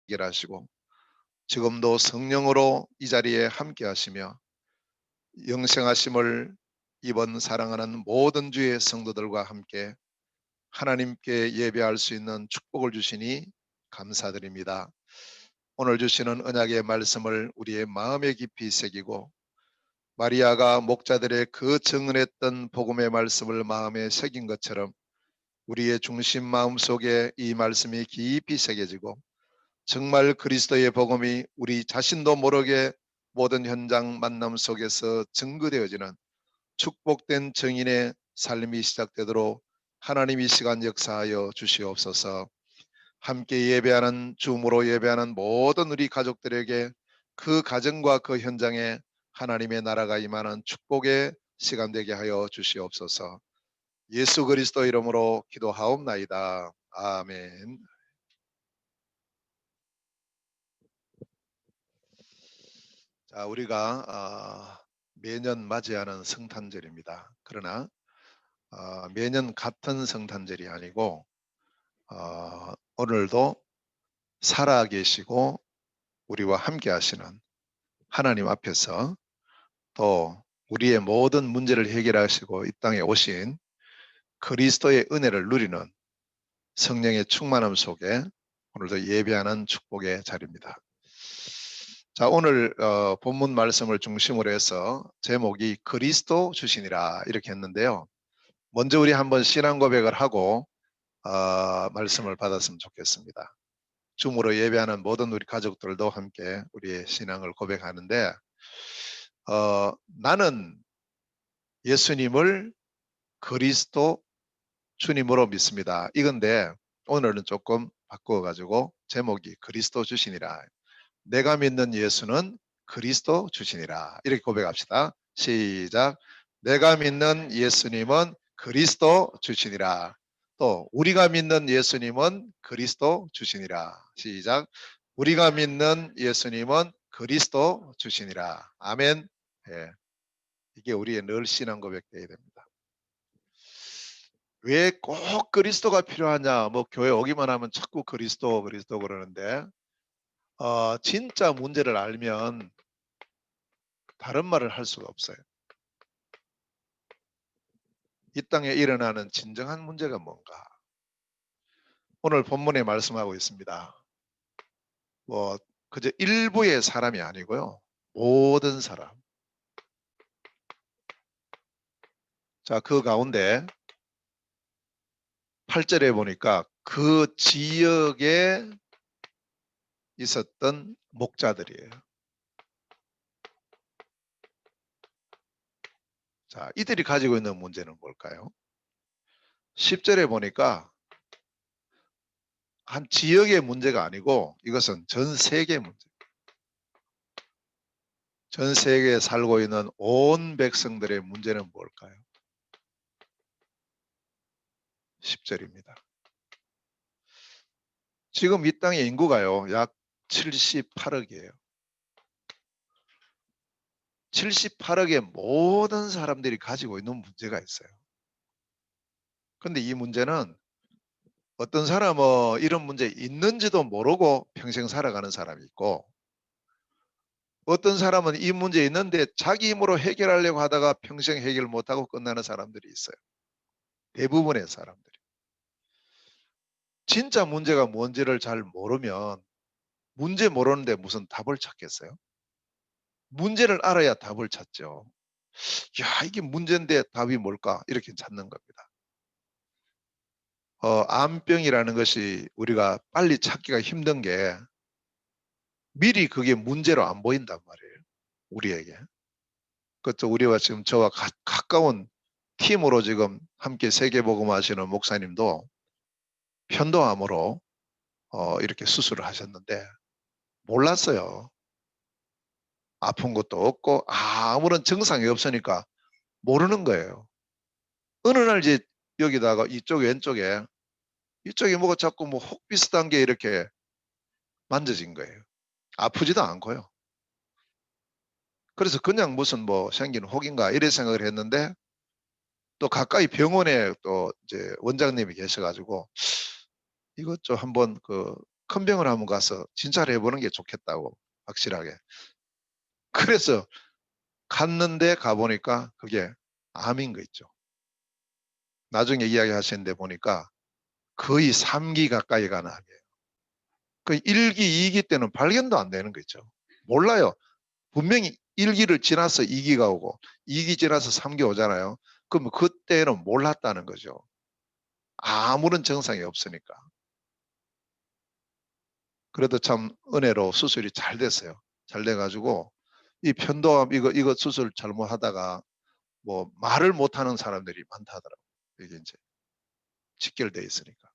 해결하시고 지금도 성령으로 이 자리에 함께 하시며 영생하심을 이번 사랑하는 모든 주의 성도들과 함께 하나님께 예배할 수 있는 축복을 주시니 감사드립니다. 오늘 주시는 언약의 말씀을 우리의 마음에 깊이 새기고 마리아가 목자들의 그 증언했던 복음의 말씀을 마음에 새긴 것처럼 우리의 중심 마음속에 이 말씀이 깊이 새겨지고 정말 그리스도의 복음이 우리 자신도 모르게 모든 현장 만남 속에서 증거되어지는 축복된 증인의 삶이 시작되도록 하나님 이 시간 역사하여 주시옵소서. 함께 예배하는 주음으로 예배하는 모든 우리 가족들에게 그 가정과 그 현장에 하나님의 나라가 임하는 축복의 시간 되게 하여 주시옵소서. 예수 그리스도 이름으로 기도하옵나이다. 아멘. 자, 우리가 매년 맞이하는 성탄절입니다. 그러나 매년 같은 성탄절이 아니고 오늘도 살아계시고 우리와 함께 하시는 하나님 앞에서 또 우리의 모든 문제를 해결하시고 이 땅에 오신 그리스도의 은혜를 누리는 성령의 충만함 속에 오늘도 예배하는 축복의 자리입니다. 자, 오늘 본문 말씀을 중심으로 해서 제목이 그리스도 주시니라 이렇게 했는데요. 먼저 우리 한번 신앙 고백을 하고 말씀을 받았으면 좋겠습니다. 줌으로 예배하는 모든 우리 가족들도 함께 우리의 신앙을 고백하는데 나는 예수님을 그리스도 주님으로 믿습니다. 이건데 오늘은 조금 바꾸어가지고 제목이 그리스도 주시니라. 내가 믿는 예수는 그리스도 주시니라. 이렇게 고백합시다. 시작. 내가 믿는 예수님은 그리스도 주시니라. 또 우리가 믿는 예수님은 그리스도 주시니라. 시작. 우리가 믿는 예수님은 그리스도 주시니라. 아멘. 예. 이게 우리의 늘 신앙 고백되어야 됩니다. 왜 꼭 그리스도가 필요하냐? 뭐 교회 오기만 하면 자꾸 그리스도 그러는데 진짜 문제를 알면 다른 말을 할 수가 없어요. 이 땅에 일어나는 진정한 문제가 뭔가? 오늘 본문에 말씀하고 있습니다. 뭐 그저 일부의 사람이 아니고요. 모든 사람. 자, 그 가운데 8절에 보니까 그 지역에 있었던 목자들이에요. 자, 이들이 가지고 있는 문제는 뭘까요? 10절에 보니까 한 지역의 문제가 아니고 이것은 전 세계 문제. 전 세계에 살고 있는 온 백성들의 문제는 뭘까요? 10절입니다. 지금 이 땅의 인구가요, 약 78억이에요. 78억의 모든 사람들이 가지고 있는 문제가 있어요. 그런데 이 문제는 어떤 사람은 이런 문제 있는지도 모르고 평생 살아가는 사람이 있고 어떤 사람은 이 문제 있는데 자기 힘으로 해결하려고 하다가 평생 해결 못하고 끝나는 사람들이 있어요. 대부분의 사람들이. 진짜 문제가 뭔지를 잘 모르면 문제 모르는데 무슨 답을 찾겠어요? 문제를 알아야 답을 찾죠. 야, 이게 문제인데 답이 뭘까? 이렇게 찾는 겁니다. 암병이라는 것이 우리가 빨리 찾기가 힘든 게 미리 그게 문제로 안 보인단 말이에요. 우리에게. 그것도 우리와 지금 저와 가까운 팀으로 지금 함께 세계복음 하시는 목사님도 편도암으로 이렇게 수술을 하셨는데 몰랐어요. 아픈 것도 없고 아무런 증상이 없으니까 모르는 거예요. 어느 날 이제 여기다가 이쪽 왼쪽에 이쪽에 뭐가 자꾸 뭐 혹 비슷한 게 이렇게 만져진 거예요. 아프지도 않고요. 그래서 그냥 무슨 뭐 생긴 혹인가 이래 생각을 했는데 또 가까이 병원에 또 이제 원장님이 계셔가지고 이것 좀 한번 큰 병을 한번 가서 진찰을 해보는 게 좋겠다고 확실하게. 그래서 갔는데 가보니까 그게 암인 거 있죠. 나중에 이야기하시는데 보니까 거의 3기 가까이 가는 암이에요. 그 1기, 2기 때는 발견도 안 되는 거 있죠. 몰라요. 분명히 1기를 지나서 2기가 오고 2기 지나서 3기 오잖아요. 그럼 그때는 몰랐다는 거죠. 아무런 증상이 없으니까. 그래도 참 은혜로 수술이 잘 됐어요. 잘 돼가지고 이 편도암 이거 수술 잘못하다가 뭐 말을 못하는 사람들이 많다더라고요. 이게 이제 직결돼 있으니까.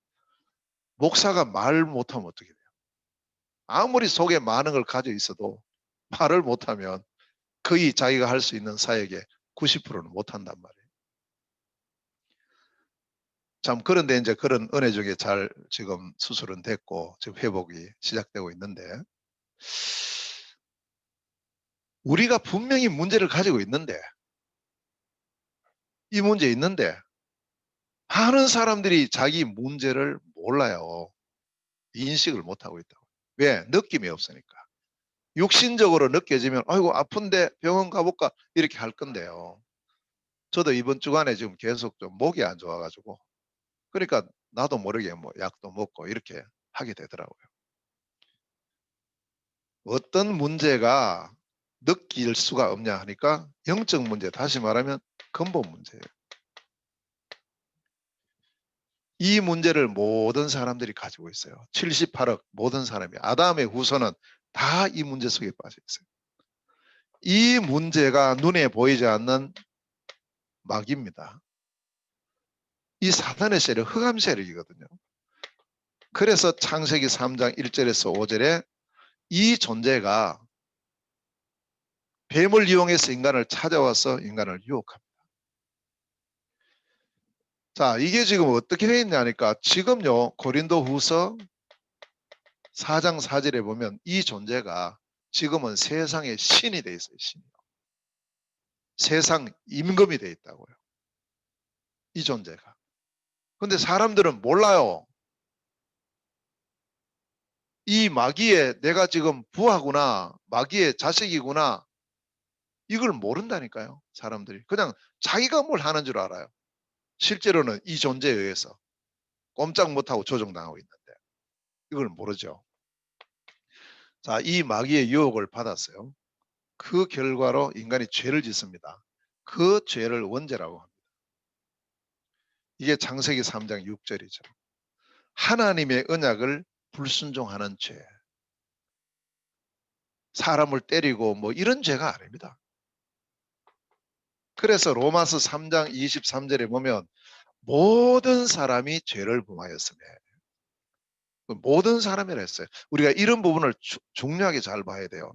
목사가 말 못하면 어떻게 돼요? 아무리 속에 많은 걸 가지고 있어도 말을 못하면 거의 자기가 할 수 있는 사역의 90%는 못한단 말이에요. 참 그런데 이제 그런 은혜 중에 잘 지금 수술은 됐고 지금 회복이 시작되고 있는데 우리가 분명히 문제를 가지고 있는데 이 문제 있는데 많은 사람들이 자기 문제를 몰라요. 인식을 못하고 있다고. 왜? 느낌이 없으니까. 육신적으로 느껴지면 아이고 아픈데 병원 가볼까 이렇게 할 건데요. 저도 이번 주간에 지금 계속 좀 목이 안 좋아가지고 그러니까 나도 모르게 뭐 약도 먹고 이렇게 하게 되더라고요. 어떤 문제가 느낄 수가 없냐 하니까 영적 문제, 다시 말하면 근본 문제예요. 이 문제를 모든 사람들이 가지고 있어요. 78억 모든 사람이. 아담의 후손은 다 이 문제 속에 빠져 있어요. 이 문제가 눈에 보이지 않는 막입니다. 이 사탄의 세력, 흑암 세력이거든요. 그래서 창세기 3장 1절에서 5절에 이 존재가 뱀을 이용해서 인간을 찾아와서 인간을 유혹합니다. 자, 이게 지금 어떻게 되어 있냐니까 지금요 고린도 후서 4장 4절에 보면 이 존재가 지금은 세상의 신이 되어 있어요. 신이요. 세상 임금이 되어 있다고요. 이 존재가. 근데 사람들은 몰라요. 이 마귀의 내가 지금 부하구나. 마귀의 자식이구나. 이걸 모른다니까요. 사람들이. 그냥 자기가 뭘 하는 줄 알아요. 실제로는 이 존재에 의해서 꼼짝 못하고 조종당하고 있는데 이걸 모르죠. 자, 이 마귀의 유혹을 받았어요. 그 결과로 인간이 죄를 짓습니다. 그 죄를 원죄라고 합니다. 이게 창세기 3장 6절이죠. 하나님의 언약을 불순종하는 죄. 사람을 때리고 뭐 이런 죄가 아닙니다. 그래서 로마서 3장 23절에 보면 모든 사람이 죄를 범하였으며 모든 사람이라 했어요. 우리가 이런 부분을 중요하게 잘 봐야 돼요.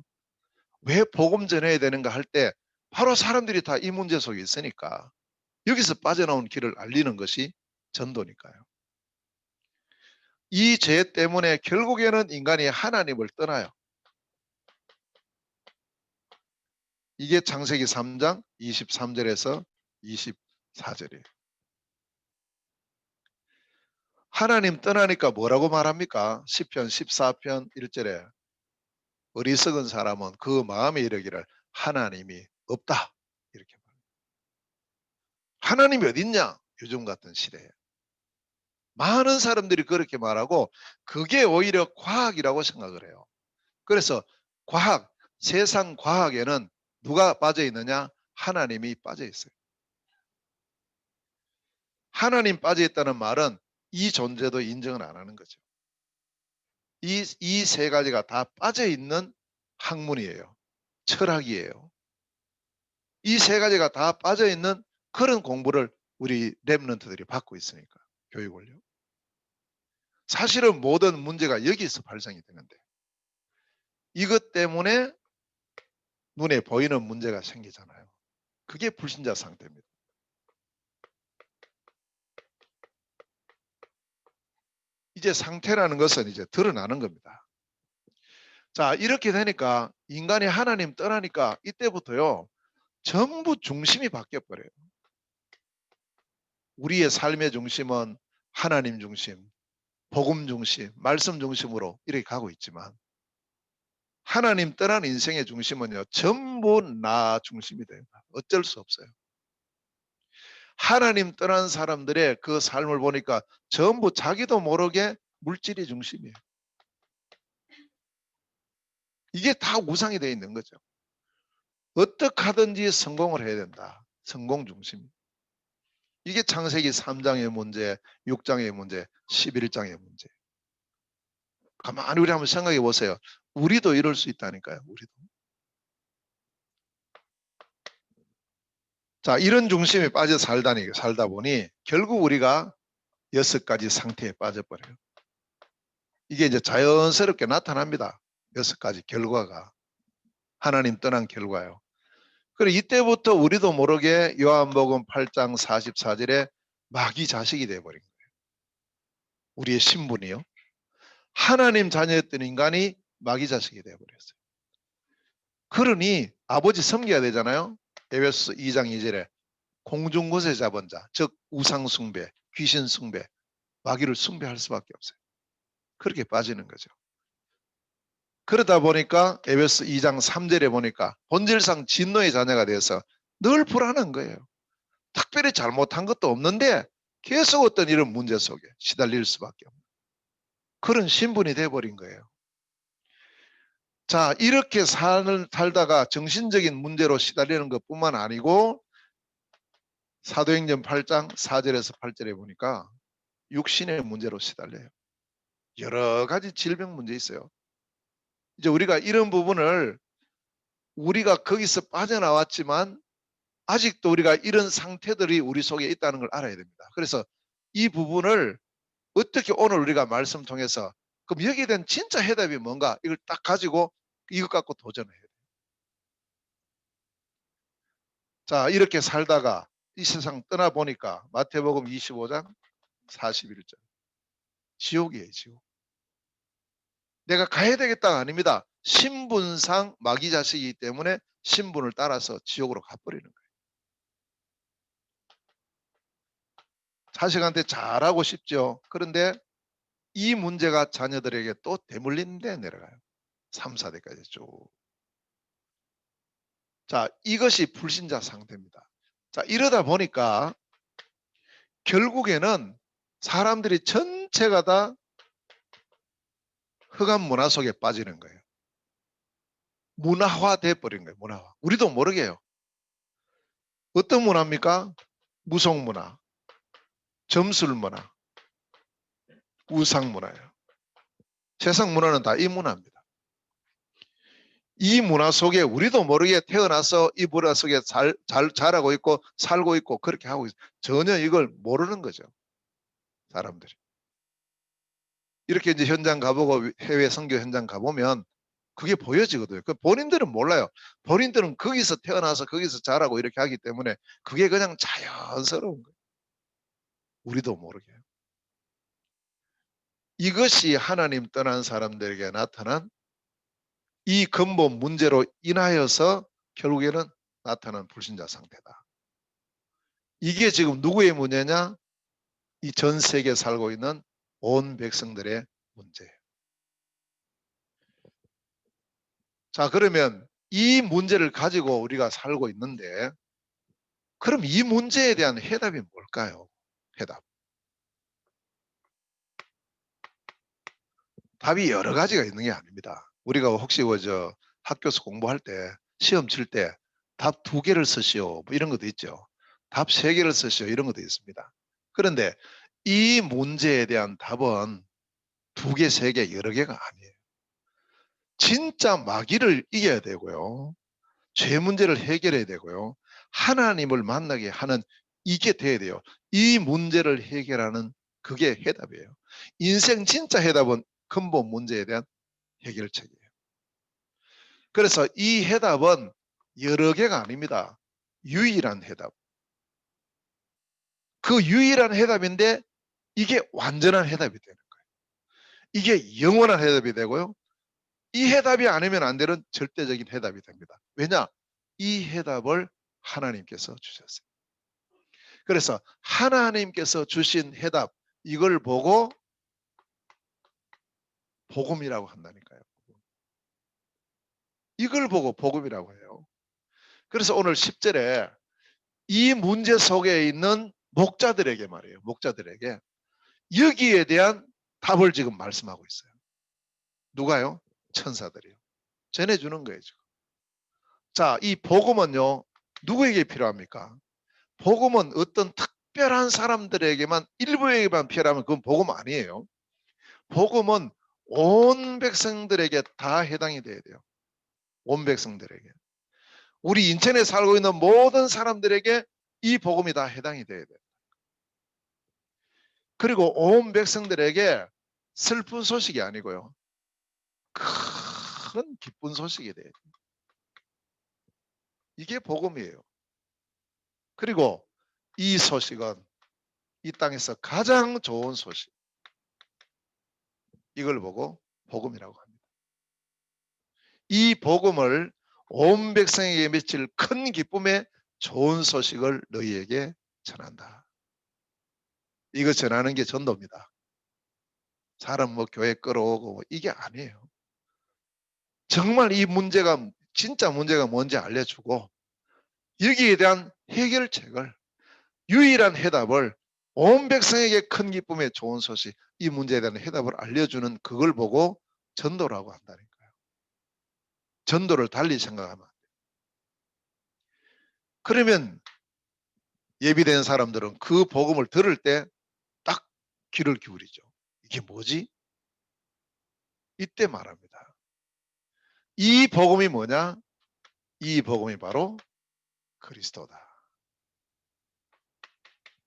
왜 복음 전해야 되는가 할 때 바로 사람들이 다 이 문제 속에 있으니까 여기서 빠져나온 길을 알리는 것이 전도니까요. 이 죄 때문에 결국에는 인간이 하나님을 떠나요. 이게 창세기 3장 23절에서 24절이에요. 하나님 떠나니까 뭐라고 말합니까? 시편 14편 1절에 어리석은 사람은 그 마음에 이르기를 하나님이 없다. 이렇게 말합니다. 하나님이 어딨냐? 요즘 같은 시대에. 많은 사람들이 그렇게 말하고 그게 오히려 과학이라고 생각을 해요. 그래서 과학, 세상 과학에는 누가 빠져 있느냐? 하나님이 빠져 있어요. 하나님 빠져 있다는 말은 이 존재도 인정을 안 하는 거죠. 이 세 가지가 다 빠져 있는 학문이에요. 철학이에요. 이 세 가지가 다 빠져 있는 그런 공부를 우리 랩런트들이 받고 있으니까 교육을요. 사실은 모든 문제가 여기서 발생이 되는데 이것 때문에 눈에 보이는 문제가 생기잖아요. 그게 불신자 상태입니다. 이제 상태라는 것은 이제 드러나는 겁니다. 자, 이렇게 되니까 인간이 하나님 떠나니까 이때부터요. 전부 중심이 바뀌어 버려요. 우리의 삶의 중심은 하나님 중심, 복음 중심, 말씀 중심으로 이렇게 가고 있지만 하나님 떠난 인생의 중심은요, 전부 나 중심이 됩니다. 어쩔 수 없어요. 하나님 떠난 사람들의 그 삶을 보니까 전부 자기도 모르게 물질이 중심이에요. 이게 다 우상이 되어 있는 거죠. 어떻게 하든지 성공을 해야 된다. 성공 중심. 이게 창세기 3장의 문제, 6장의 문제, 11장의 문제. 가만히 우리 한번 생각해 보세요. 우리도 이럴 수 있다니까요. 우리도. 자, 이런 중심에 빠져 살다 보니 결국 우리가 6가지 상태에 빠져버려요. 이게 이제 자연스럽게 나타납니다. 6가지 결과가. 하나님 떠난 결과요. 그리고 이때부터 우리도 모르게 요한복음 8장 44절에 마귀 자식이 되어버린 거예요. 우리의 신분이요. 하나님 자녀였던 인간이 마귀 자식이 되어버렸어요. 그러니 아버지 섬겨야 되잖아요. 에베소서 2장 2절에 공중것에 잡은 자, 즉 우상숭배, 귀신숭배, 마귀를 숭배할 수밖에 없어요. 그렇게 빠지는 거죠. 그러다 보니까 에베소 2장 3절에 보니까 본질상 진노의 자녀가 되어서 늘 불안한 거예요. 특별히 잘못한 것도 없는데 계속 어떤 이런 문제 속에 시달릴 수밖에 없는 그런 신분이 돼버린 거예요. 자, 이렇게 살다가 정신적인 문제로 시달리는 것뿐만 아니고 사도행전 8장 4절에서 8절에 보니까 육신의 문제로 시달려요. 여러 가지 질병 문제 있어요. 이제 우리가 이런 부분을 우리가 거기서 빠져나왔지만 아직도 우리가 이런 상태들이 우리 속에 있다는 걸 알아야 됩니다. 그래서 이 부분을 어떻게 오늘 우리가 말씀 통해서 그럼 여기에 대한 진짜 해답이 뭔가 이걸 딱 가지고 이것 갖고 도전해야 돼요. 자, 이렇게 살다가 이 세상 떠나보니까 마태복음 25장 41절 지옥이에요. 지옥. 내가 가야 되겠다가 아닙니다. 신분상 마귀 자식이기 때문에 신분을 따라서 지옥으로 가버리는 거예요. 자식한테 잘하고 싶죠. 그런데 이 문제가 자녀들에게 또 대물림 데 내려가요. 3, 4대까지 쭉. 자, 이것이 불신자 상태입니다. 자, 이러다 보니까 결국에는 사람들이 전체가 다 흑암 문화 속에 빠지는 거예요. 문화화돼 버린 거예요. 문화화. 우리도 모르게 해요. 어떤 문화입니까? 무속 문화, 점술 문화, 우상 문화예요. 세상 문화는 다 이 문화입니다. 이 문화 속에 우리도 모르게 태어나서 이 문화 속에 자라고 있고 살고 있고 그렇게 하고 있어요. 전혀 이걸 모르는 거죠. 사람들이. 이렇게 이제 현장 가보고 해외 선교 현장 가보면 그게 보여지거든요. 그 본인들은 몰라요. 본인들은 거기서 태어나서 거기서 자라고 이렇게 하기 때문에 그게 그냥 자연스러운 거예요. 우리도 모르게. 이것이 하나님 떠난 사람들에게 나타난 이 근본 문제로 인하여서 결국에는 나타난 불신자 상태다. 이게 지금 누구의 문제냐? 이 전 세계에 살고 있는 온 백성들의 문제예요. 자, 그러면 이 문제를 가지고 우리가 살고 있는데 그럼 이 문제에 대한 해답이 뭘까요? 해답. 답이 여러 가지가 있는 게 아닙니다. 우리가 혹시 학교에서 공부할 때 시험 칠 때 답 2개를 쓰시오 뭐 이런 것도 있죠. 답 3개를 쓰시오 이런 것도 있습니다. 그런데 이 문제에 대한 답은 2개, 3개, 여러 개가 아니에요. 진짜 마귀를 이겨야 되고요. 죄 문제를 해결해야 되고요. 하나님을 만나게 하는 이게 돼야 돼요. 이 문제를 해결하는 그게 해답이에요. 인생 진짜 해답은 근본 문제에 대한 해결책이에요. 그래서 이 해답은 여러 개가 아닙니다. 유일한 해답. 그 유일한 해답인데 이게 완전한 해답이 되는 거예요. 이게 영원한 해답이 되고요. 이 해답이 아니면 안 되는 절대적인 해답이 됩니다. 왜냐? 이 해답을 하나님께서 주셨어요. 그래서 하나님께서 주신 해답 이걸 보고 복음이라고 한다니까요. 이걸 보고 복음이라고 해요. 그래서 오늘 10절에 이 문제 속에 있는 목자들에게 말이에요. 목자들에게 여기에 대한 답을 지금 말씀하고 있어요. 누가요? 천사들이요. 전해주는 거예요. 지금. 자, 이 복음은요. 누구에게 필요합니까? 복음은 어떤 특별한 사람들에게만 일부에게만 필요하면 그건 복음 아니에요. 복음은 온 백성들에게 다 해당이 돼야 돼요. 온 백성들에게. 우리 인천에 살고 있는 모든 사람들에게 이 복음이 다 해당이 돼야 돼요. 그리고 온 백성들에게 슬픈 소식이 아니고요. 큰 기쁜 소식이 돼요. 이게 복음이에요. 그리고 이 소식은 이 땅에서 가장 좋은 소식. 이걸 보고 복음이라고 합니다. 이 복음을 온 백성에게 미칠 큰 기쁨의 좋은 소식을 너희에게 전한다. 이거 전하는 게 전도입니다. 사람 뭐 교회 끌어오고 뭐 이게 아니에요. 정말 이 문제가 진짜 문제가 뭔지 알려주고 여기에 대한 해결책을 유일한 해답을 온 백성에게 큰 기쁨의 좋은 소식 이 문제에 대한 해답을 알려주는 그걸 보고 전도라고 한다니까요. 전도를 달리 생각하면 안 돼요. 그러면 예비된 사람들은 그 복음을 들을 때 딱 귀를 기울이죠. 이게 뭐지? 이때 말합니다. 이 복음이 뭐냐? 이 복음이 바로 그리스도다.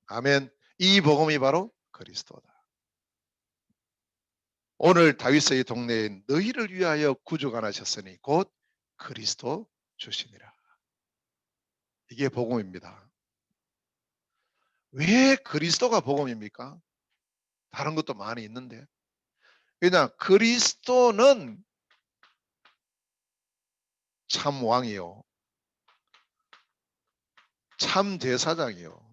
아멘. 이 복음이 바로 그리스도다. 오늘 다윗의 동네에 너희를 위하여 구주가 나셨으니 곧 그리스도 주시니라. 이게 복음입니다. 왜 그리스도가 복음입니까? 다른 것도 많이 있는데. 왜냐 그리스도는 참 왕이요. 참 제사장이요.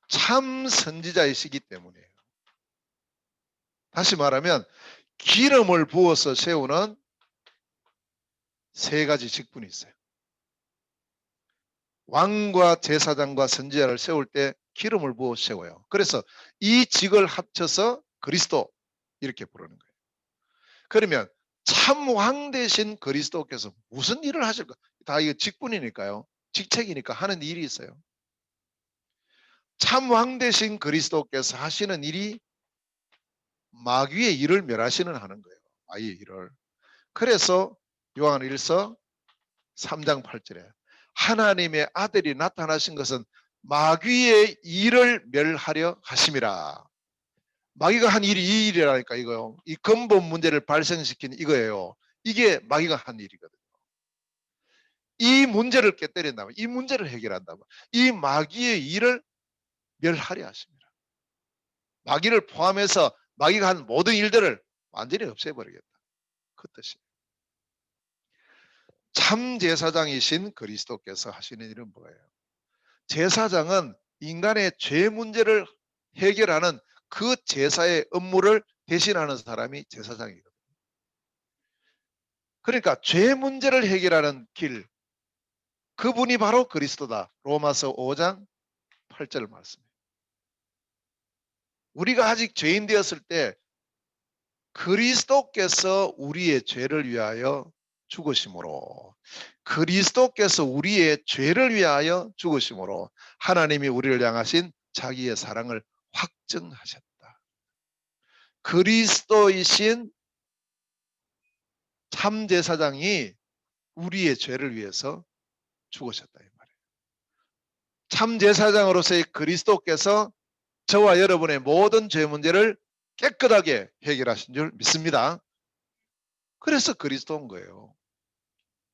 참 선지자이시기 때문이에요. 다시 말하면 기름을 부어서 세우는 세 가지 직분이 있어요. 왕과 제사장과 선지자를 세울 때 기름을 부어 세워요. 그래서 이 직을 합쳐서 그리스도 이렇게 부르는 거예요. 그러면 참 왕 대신 그리스도께서 무슨 일을 하실까? 다 이거 직분이니까요. 직책이니까 하는 일이 있어요. 참 왕 대신 그리스도께서 하시는 일이 마귀의 일을 멸하시는 하는 거예요. 마귀의 일을. 그래서 요한 1서 3장 8절에 하나님의 아들이 나타나신 것은 마귀의 일을 멸하려 하심이라. 마귀가 한 일이 이 일이라니까 이거요. 이 근본 문제를 발생시킨 이거예요. 이게 마귀가 한 일이거든요. 이 문제를 깨뜨린다면, 이 문제를 해결한다면 이 마귀의 일을 멸하려 하십니다. 마귀를 포함해서 마귀가 한 모든 일들을 완전히 없애버리겠다. 그 뜻이에요. 참 제사장이신 그리스도께서 하시는 일은 뭐예요? 제사장은 인간의 죄 문제를 해결하는 그 제사의 업무를 대신하는 사람이 제사장이거든요. 그러니까 죄 문제를 해결하는 길, 그분이 바로 그리스도다. 로마서 5장 8절 말씀이에요. 우리가 아직 죄인 되었을 때 그리스도께서 우리의 죄를 위하여 죽으심으로 그리스도께서 우리의 죄를 위하여 죽으심으로 하나님이 우리를 향하신 자기의 사랑을 확증하셨다. 그리스도이신 참제사장이 우리의 죄를 위해서 죽으셨다 이 말이에요. 참제사장으로서의 그리스도께서 저와 여러분의 모든 죄 문제를 깨끗하게 해결하신 줄 믿습니다. 그래서 그리스도인 거예요.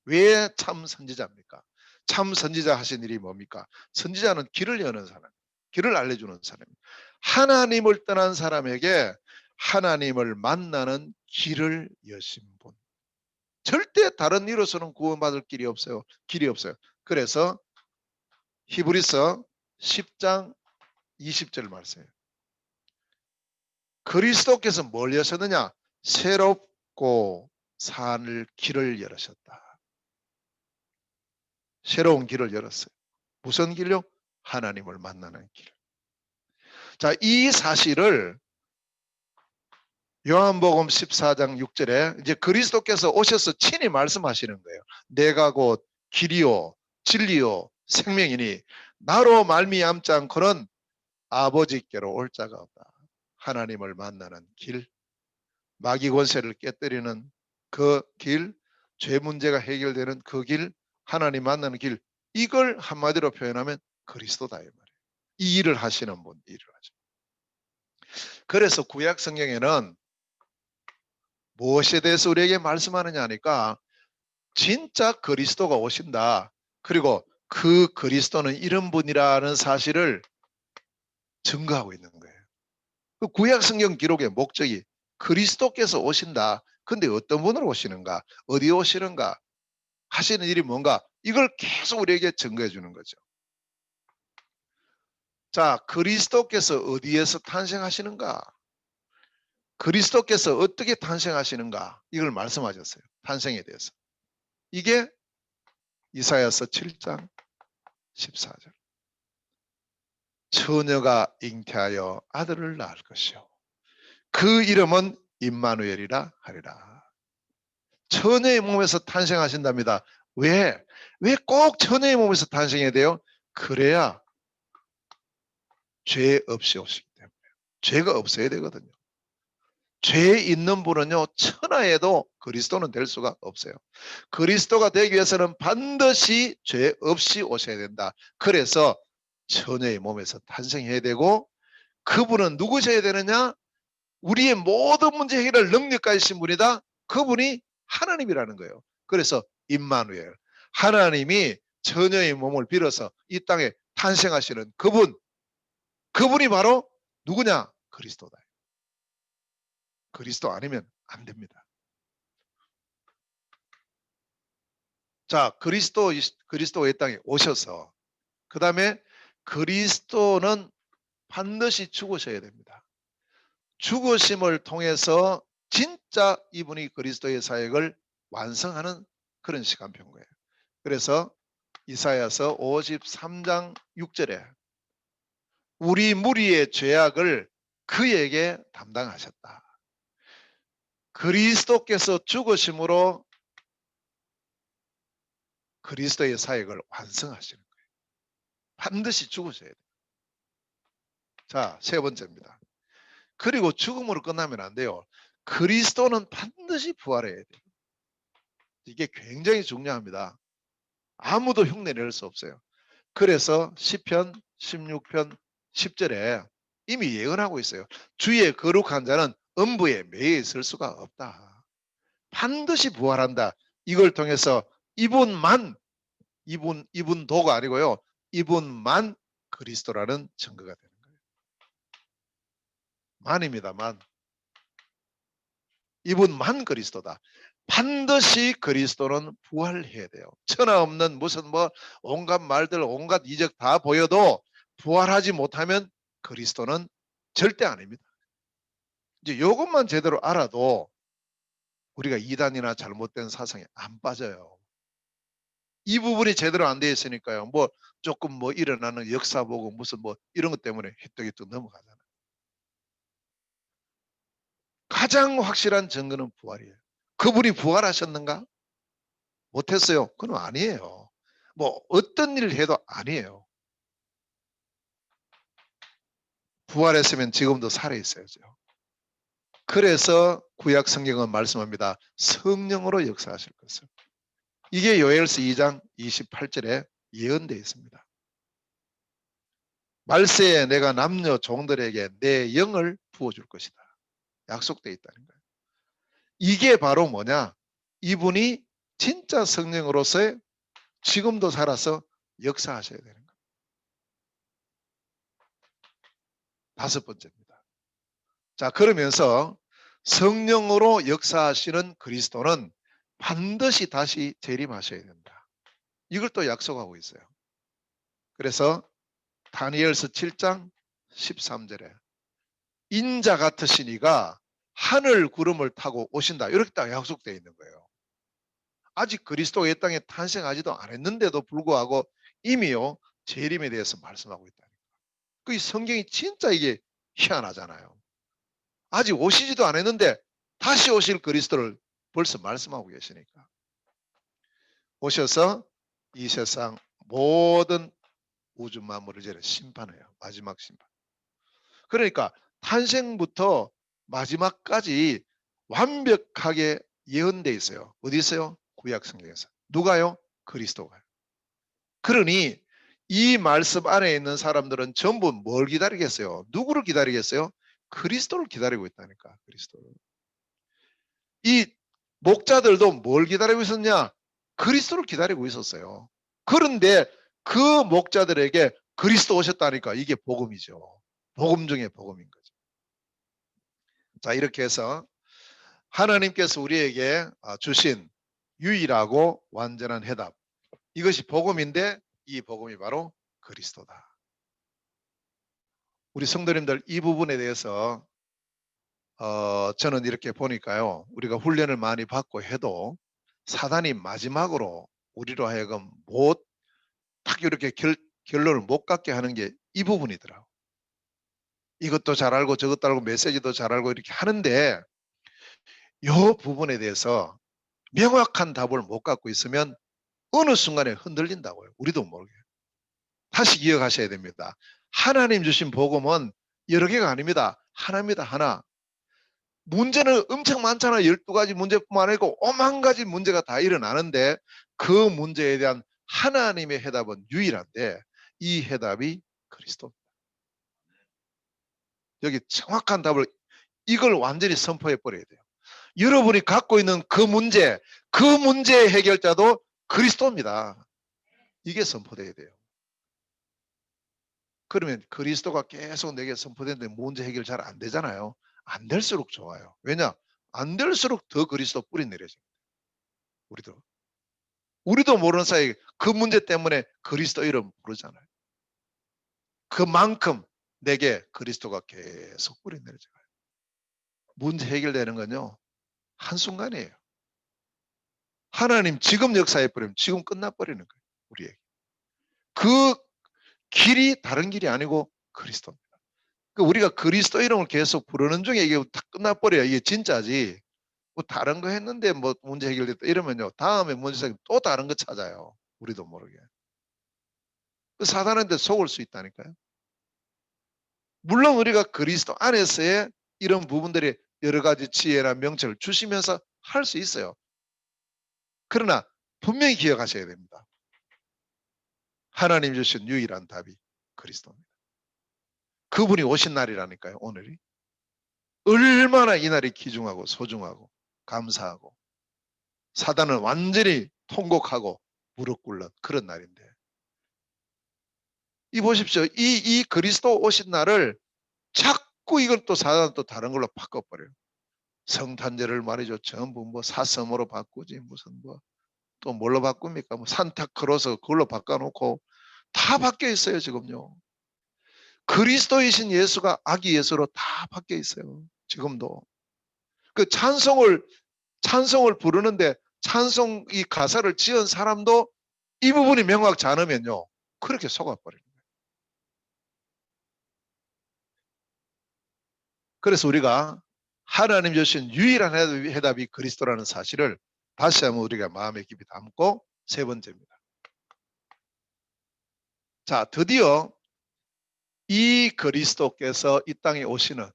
왜 참 선지자입니까? 참 선지자 하신 일이 뭡니까? 선지자는 길을 여는 사람, 길을 알려주는 사람입니다. 하나님을 떠난 사람에게 하나님을 만나는 길을 여신 분. 절대 다른 이로서는 구원받을 길이 없어요. 길이 없어요. 그래서 히브리서 10장 20절 말씀이에요. 그리스도께서 뭘 여셨느냐? 새롭고 산을 길을 열으셨다. 새로운 길을 열었어요. 무슨 길요? 하나님을 만나는 길. 자, 이 사실을 요한복음 14장 6절에 이제 그리스도께서 오셔서 친히 말씀하시는 거예요. 내가 곧 길이요 진리요 생명이니 나로 말미암지 않고는 아버지께로 올 자가 없다. 하나님을 만나는 길, 마귀 권세를 깨뜨리는 그 길, 죄 문제가 해결되는 그 길, 하나님 만나는 길, 이걸 한마디로 표현하면 그리스도다 이 말이에요. 이 일을 하시는 분, 이 일을 하죠. 그래서 구약 성경에는 무엇에 대해서 우리에게 말씀하느냐 하니까 진짜 그리스도가 오신다. 그리고 그 그리스도는 이런 분이라는 사실을 증거하고 있는 거예요. 그 구약 성경 기록의 목적이 그리스도께서 오신다. 근데 어떤 분으로 오시는가? 어디에 오시는가? 하시는 일이 뭔가? 이걸 계속 우리에게 증거해 주는 거죠. 자, 그리스도께서 어디에서 탄생하시는가? 그리스도께서 어떻게 탄생하시는가? 이걸 말씀하셨어요. 탄생에 대해서. 이게 이사야서 7장 14절. 처녀가 잉태하여 아들을 낳을 것이요. 그 이름은 임마누엘이라 하리라. 처녀의 몸에서 탄생하신답니다. 왜? 왜 꼭 처녀의 몸에서 탄생해야 돼요? 그래야 죄 없이 오시기 때문에. 죄가 없어야 되거든요. 죄 있는 분은요, 천하에도 그리스도는 될 수가 없어요. 그리스도가 되기 위해서는 반드시 죄 없이 오셔야 된다. 그래서 처녀의 몸에서 탄생해야 되고, 그분은 누구셔야 되느냐? 우리의 모든 문제 해결할 능력까지 신 분이다. 그분이 하나님이라는 거예요. 그래서 임마누엘, 하나님이 처녀의 몸을 빌어서 이 땅에 탄생하시는 그분, 그분이 바로 누구냐? 그리스도다. 그리스도 아니면 안 됩니다. 자, 그리스도가 이 땅에 오셔서 그 다음에 그리스도는 반드시 죽으셔야 됩니다. 죽으심을 통해서 진짜 이분이 그리스도의 사역을 완성하는 그런 시간표인 거예요. 그래서 이사야서 53장 6절에 우리 무리의 죄악을 그에게 담당하셨다. 그리스도께서 죽으심으로 그리스도의 사역을 완성하시는 거예요. 반드시 죽으셔야 돼요. 자, 세 번째입니다. 그리고 죽음으로 끝나면 안 돼요. 그리스도는 반드시 부활해야 돼요. 이게 굉장히 중요합니다. 아무도 흉내낼 수 없어요. 그래서 시편 16편 10절에 이미 예언하고 있어요. 주의 거룩한 자는 음부에 매여 있을 수가 없다. 반드시 부활한다. 이걸 통해서 이분도가 아니고요. 이분만 그리스도라는 증거가 되는 거예요. 만입니다. 만. 이분만 그리스도다. 반드시 그리스도는 부활해야 돼요. 천하 없는 무슨 온갖 말들 온갖 이적 다 보여도 부활하지 못하면 그리스도는 절대 아닙니다. 이제 이것만 제대로 알아도 우리가 이단이나 잘못된 사상에 안 빠져요. 이 부분이 제대로 안 되어 있으니까요. 조금 일어나는 역사 보고 무슨 이런 것 때문에 휘떡휘떡 넘어가잖아요. 가장 확실한 증거는 부활이에요. 그분이 부활하셨는가? 못했어요. 그건 아니에요. 어떤 일을 해도 아니에요. 부활했으면 지금도 살아있어야죠. 그래서 구약 성경은 말씀합니다. 성령으로 역사하실 것을. 이게 요엘서 2장 28절에 예언되어 있습니다. 말세에 내가 남녀 종들에게 내 영을 부어줄 것이다. 약속되어 있다는 거예요. 이게 바로 뭐냐? 이분이 진짜 성령으로서의 지금도 살아서 역사하셔야 되는 거예요. 다섯 번째입니다. 자, 그러면서 성령으로 역사하시는 그리스도는 반드시 다시 재림하셔야 된다. 이걸 또 약속하고 있어요. 그래서 다니엘서 7장 13절에 인자 같으시니가 하늘 구름을 타고 오신다. 이렇게 딱 약속되어 있는 거예요. 아직 그리스도가 이 땅에 탄생하지도 않았는데도 불구하고 이미요 재림에 대해서 말씀하고 있다. 그 성경이 진짜 이게 희한하잖아요. 아직 오시지도 않았는데 다시 오실 그리스도를 벌써 말씀하고 계시니까. 오셔서 이 세상 모든 우주 만물을 이제 심판해요. 마지막 심판. 그러니까 탄생부터 마지막까지 완벽하게 예언돼 있어요. 어디 있어요? 구약 성경에서. 누가요? 그리스도가요. 그러니 이 말씀 안에 있는 사람들은 전부 뭘 기다리겠어요? 누구를 기다리겠어요? 그리스도를 기다리고 있다니까. 그리스도를. 이 목자들도 뭘 기다리고 있었냐? 그리스도를 기다리고 있었어요. 그런데 그 목자들에게 그리스도 오셨다니까 이게 복음이죠. 복음 중에 복음인 거죠. 자, 이렇게 해서 하나님께서 우리에게 주신 유일하고 완전한 해답. 이것이 복음인데 이 복음이 바로 그리스도다. 우리 성도님들 이 부분에 대해서 저는 이렇게 보니까요. 우리가 훈련을 많이 받고 해도 사단이 마지막으로 우리로 하여금 딱 이렇게 결론을 못 갖게 하는 게 이 부분이더라고. 이것도 잘 알고 저것도 알고 메시지도 잘 알고 이렇게 하는데 이 부분에 대해서 명확한 답을 못 갖고 있으면 어느 순간에 흔들린다고요. 우리도 모르게. 다시 기억하셔야 됩니다. 하나님 주신 복음은 여러 개가 아닙니다. 하나입니다. 하나. 문제는 엄청 많잖아요. 12가지 문제뿐만 아니고 5만 가지 문제가 다 일어나는데 그 문제에 대한 하나님의 해답은 유일한데 이 해답이 그리스도입니다. 여기 정확한 답을 이걸 완전히 선포해 버려야 돼요. 여러분이 갖고 있는 그 문제의 해결자도 그리스도입니다. 이게 선포돼야 돼요. 그러면 그리스도가 계속 내게 선포되는데 문제 해결 잘 안 되잖아요. 안 될수록 좋아요. 왜냐? 안 될수록 더 그리스도 뿌리 내려져요. 우리도 모르는 사이에 그 문제 때문에 그리스도 이름 부르잖아요. 그만큼 내게 그리스도가 계속 뿌리 내려져요. 문제 해결되는 건요. 한순간이에요. 하나님 지금 역사해 버리면 지금 끝나버리는 거예요. 우리에게. 그 길이 다른 길이 아니고 그리스도입니다. 우리가 그리스도 이름을 계속 부르는 중에 이게 다 끝나버려요. 이게 진짜지. 뭐 다른 거 했는데 뭐 문제 해결됐다 이러면요. 다음에 문제 생기면 또 다른 거 찾아요. 우리도 모르게. 그 사단한테 속을 수 있다니까요. 물론 우리가 그리스도 안에서의 이런 부분들이 여러 가지 지혜나 명철을 주시면서 할 수 있어요. 그러나 분명히 기억하셔야 됩니다. 하나님 주신 유일한 답이 그리스도입니다. 그분이 오신 날이라니까요. 오늘이. 얼마나 이 날이 귀중하고 소중하고 감사하고 사단은 완전히 통곡하고 무릎 꿇는 그런 날인데 이 보십시오. 이 그리스도 오신 날을 자꾸 이걸 또 사단은 또 다른 걸로 바꿔버려요. 성탄절을 말이죠. 전부 뭐 사슴으로 바꾸지 무슨 뭐 또 뭘로 바꿉니까? 뭐 산타크로스 그걸로 바꿔놓고 다 바뀌어 있어요. 지금요. 그리스도이신 예수가 아기 예수로 다 바뀌어 있어요. 지금도. 그 찬송을 부르는데 찬송 이 가사를 지은 사람도 이 부분이 명확치 않으면요. 그렇게 속아버립니다. 그래서 우리가 하나님 주신 유일한 해답이 그리스도라는 사실을 다시 한번 우리가 마음에 깊이 담고 세 번째입니다. 자, 드디어 이 그리스도께서 이 땅에 오시는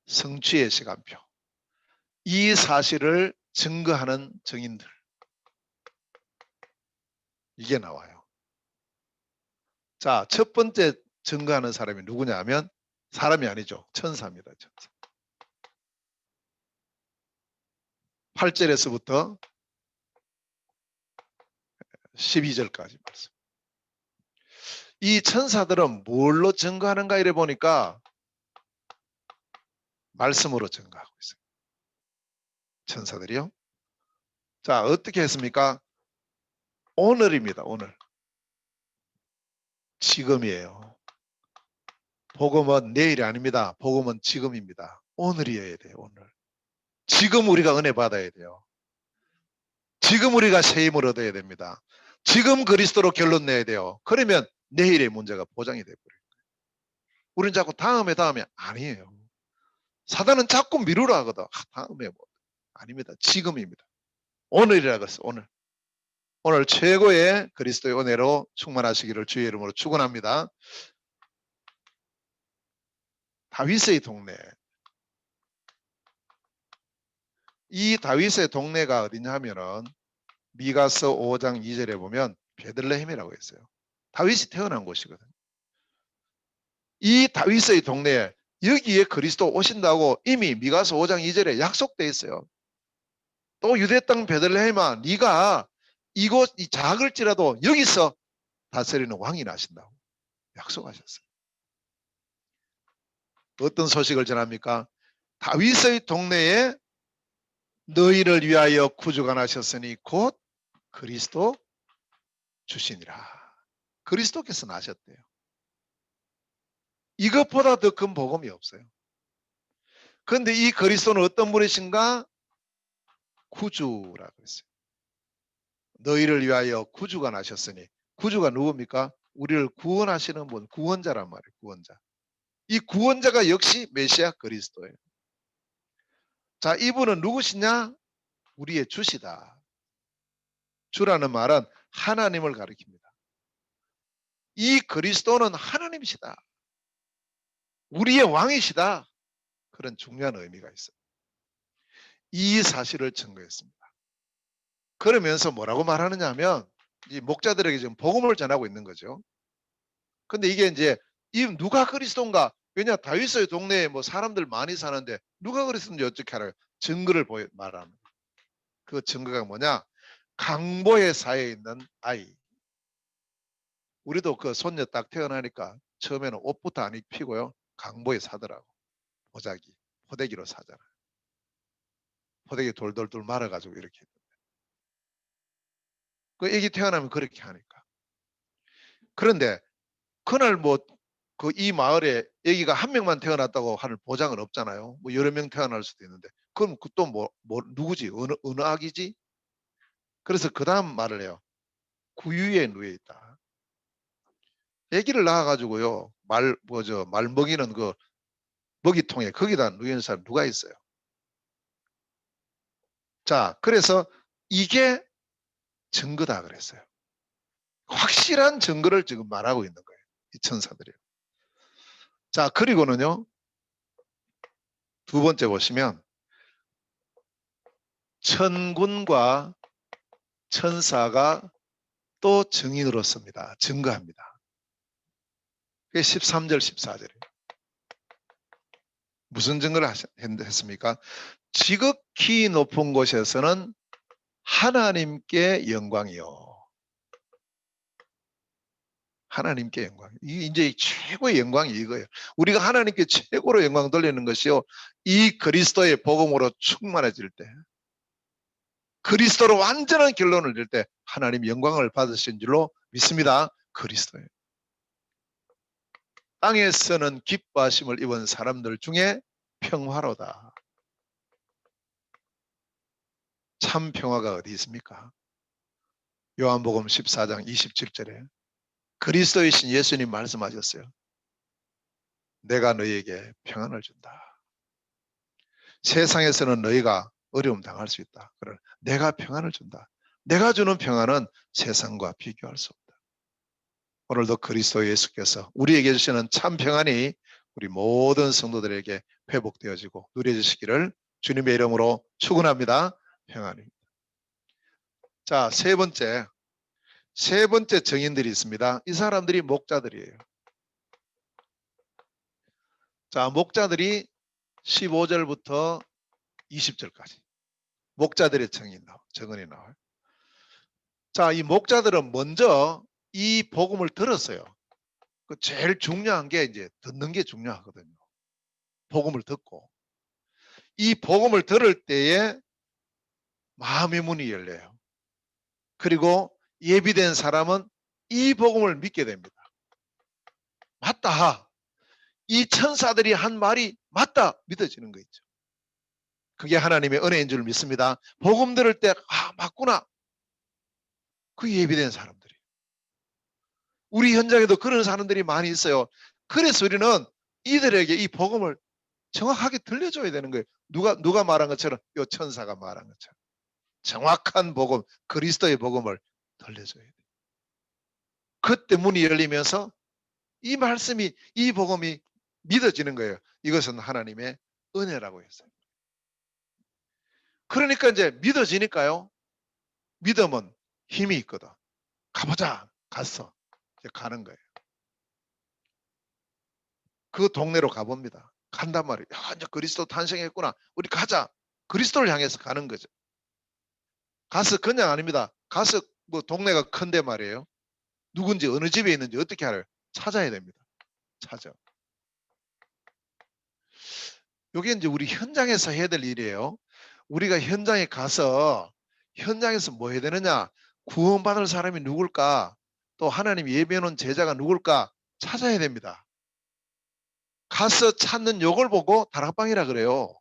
성취의 시간표. 이 사실을 증거하는 증인들. 이게 나와요. 자, 첫 번째 증거하는 사람이 누구냐 하면 사람이 아니죠. 천사입니다. 천사. 8절에서부터 12절까지 말씀. 이 천사들은 뭘로 증거하는가 이래 보니까 말씀으로 증거하고 있어요. 천사들이요. 자, 어떻게 했습니까? 오늘입니다. 오늘. 지금이에요. 복음은 내일이 아닙니다. 복음은 지금입니다. 오늘이어야 돼요. 오늘. 지금 우리가 은혜 받아야 돼요. 지금 우리가 새 힘을 얻어야 됩니다. 지금 그리스도로 결론 내야 돼요. 그러면 내일의 문제가 보장이 돼버려요. 우리는 자꾸 다음에 아니에요. 사단은 자꾸 미루라 하거든. 다음에 뭐 아닙니다. 지금입니다. 오늘이라 그랬어. 오늘 최고의 그리스도의 은혜로 충만하시기를 주의 이름으로 축원합니다. 다윗의 동네. 이 다윗의 동네가 어디냐 하면은 미가서 5장 2절에 보면 베들레헴이라고 했어요. 다윗이 태어난 곳이거든요. 이 다윗의 동네에 여기에 그리스도 오신다고 이미 미가서 5장 2절에 약속돼 있어요. 또 유대 땅 베들레헴아 네가 이곳 이 작을지라도 여기서 다스리는 왕이 나신다고 약속하셨어요. 어떤 소식을 전합니까? 다윗의 동네에 너희를 위하여 구주가 나셨으니 곧 그리스도 주시니라. 그리스도께서 나셨대요. 이것보다 더 큰 복음이 없어요. 그런데 이 그리스도는 어떤 분이신가? 구주라고 했어요. 너희를 위하여 구주가 나셨으니 구주가 누굽니까? 우리를 구원하시는 분, 구원자란 말이에요. 구원자. 이 구원자가 역시 메시아 그리스도예요. 자, 이분은 누구시냐? 우리의 주시다. 주라는 말은 하나님을 가리킵니다. 이 그리스도는 하나님이시다. 우리의 왕이시다. 그런 중요한 의미가 있어요. 이 사실을 증거했습니다. 그러면서 뭐라고 말하느냐 하면 이 목자들에게 지금 복음을 전하고 있는 거죠. 근데 이게 이제 이 누가 그리스도인가? 왜냐 다윗의 동네에 뭐 사람들 많이 사는데 누가 그리스도인지 어떻게 알아요? 증거를 말하는. 그 증거가 뭐냐? 강보의 사이에 있는 아이. 우리도 그 손녀 딱 태어나니까 처음에는 옷부터 안 입히고요. 강보에 사더라고. 보자기, 포대기로 사잖아요. 포대기 돌돌돌 말아가지고 이렇게. 그 애기 태어나면 그렇게 하니까. 그런데 그날 뭐 그 이 마을에 애기가 한 명만 태어났다고 하는 보장은 없잖아요. 뭐 여러 명 태어날 수도 있는데 그럼 그 또 뭐 누구지? 어느 아기지? 그래서 그 다음 말을 해요. 구유에 누워 있다. 애기를 낳아가지고요. 말 먹이는 그 먹이통에 거기다 누워 있는 사람 누가 있어요? 자, 그래서 이게 증거다 그랬어요. 확실한 증거를 지금 말하고 있는 거예요. 이 천사들이요. 자, 그리고는요. 두 번째 보시면 천군과 천사가 또 증인으로 씁니다. 증거합니다. 그게 13절 14절이에요. 무슨 증거를 했습니까? 지극히 높은 곳에서는 하나님께 영광이요. 하나님께 영광. 이게 이제 최고의 영광이 이거예요. 우리가 하나님께 최고로 영광 돌리는 것이요. 이 그리스도의 복음으로 충만해질 때, 그리스도로 완전한 결론을 낼 때 하나님 영광을 받으신 줄로 믿습니다. 그리스도예요. 땅에서는 기뻐하심을 입은 사람들 중에 평화로다. 참 평화가 어디 있습니까? 요한복음 14장 27절에 그리스도이신 예수님 말씀하셨어요. 내가 너희에게 평안을 준다. 세상에서는 너희가 어려움 당할 수 있다. 그러나 내가 평안을 준다. 내가 주는 평안은 세상과 비교할 수 없다. 오늘도 그리스도 예수께서 우리에게 주시는 참 평안이 우리 모든 성도들에게 회복되어지고 누려지시기를 주님의 이름으로 축원합니다. 평안입니다. 자, 세 번째 증인들이 있습니다. 이 사람들이 목자들이에요. 자, 목자들이 15절부터 20절까지 목자들의 증언이 나와요. 자, 이 목자들은 먼저 이 복음을 들었어요. 그 제일 중요한 게 이제 듣는 게 중요하거든요. 복음을 듣고 이 복음을 들을 때에 마음의 문이 열려요. 그리고 예비된 사람은 이 복음을 믿게 됩니다. 맞다. 이 천사들이 한 말이 맞다 믿어지는 거 있죠. 그게 하나님의 은혜인 줄 믿습니다. 복음 들을 때 맞구나. 그 예비된 사람들이. 우리 현장에도 그런 사람들이 많이 있어요. 그래서 우리는 이들에게 이 복음을 정확하게 들려줘야 되는 거예요. 누가 말한 것처럼 요 천사가 말한 것처럼 정확한 복음, 그리스도의 복음을 들려줘야 돼요. 그때 문이 열리면서 이 말씀이, 이 복음이 믿어지는 거예요. 이것은 하나님의 은혜라고 했어요. 그러니까 이제 믿어지니까요. 믿음은 힘이 있거든. 가보자. 갔어. 이제 가는 거예요. 그 동네로 가봅니다. 간단 말이에요. 야, 이제 그리스도 탄생했구나. 우리 가자. 그리스도를 향해서 가는 거죠. 가서 그냥 아닙니다. 가서 뭐 동네가 큰데 말이에요. 누군지 어느 집에 있는지 어떻게 알아요? 찾아야 됩니다. 찾아. 이게 이제 우리 현장에서 해야 될 일이에요. 우리가 현장에 가서 현장에서 뭐 해야 되느냐? 구원받을 사람이 누굴까? 또 하나님 예배하는 제자가 누굴까? 찾아야 됩니다. 가서 찾는 요걸 보고 다락방이라 그래요.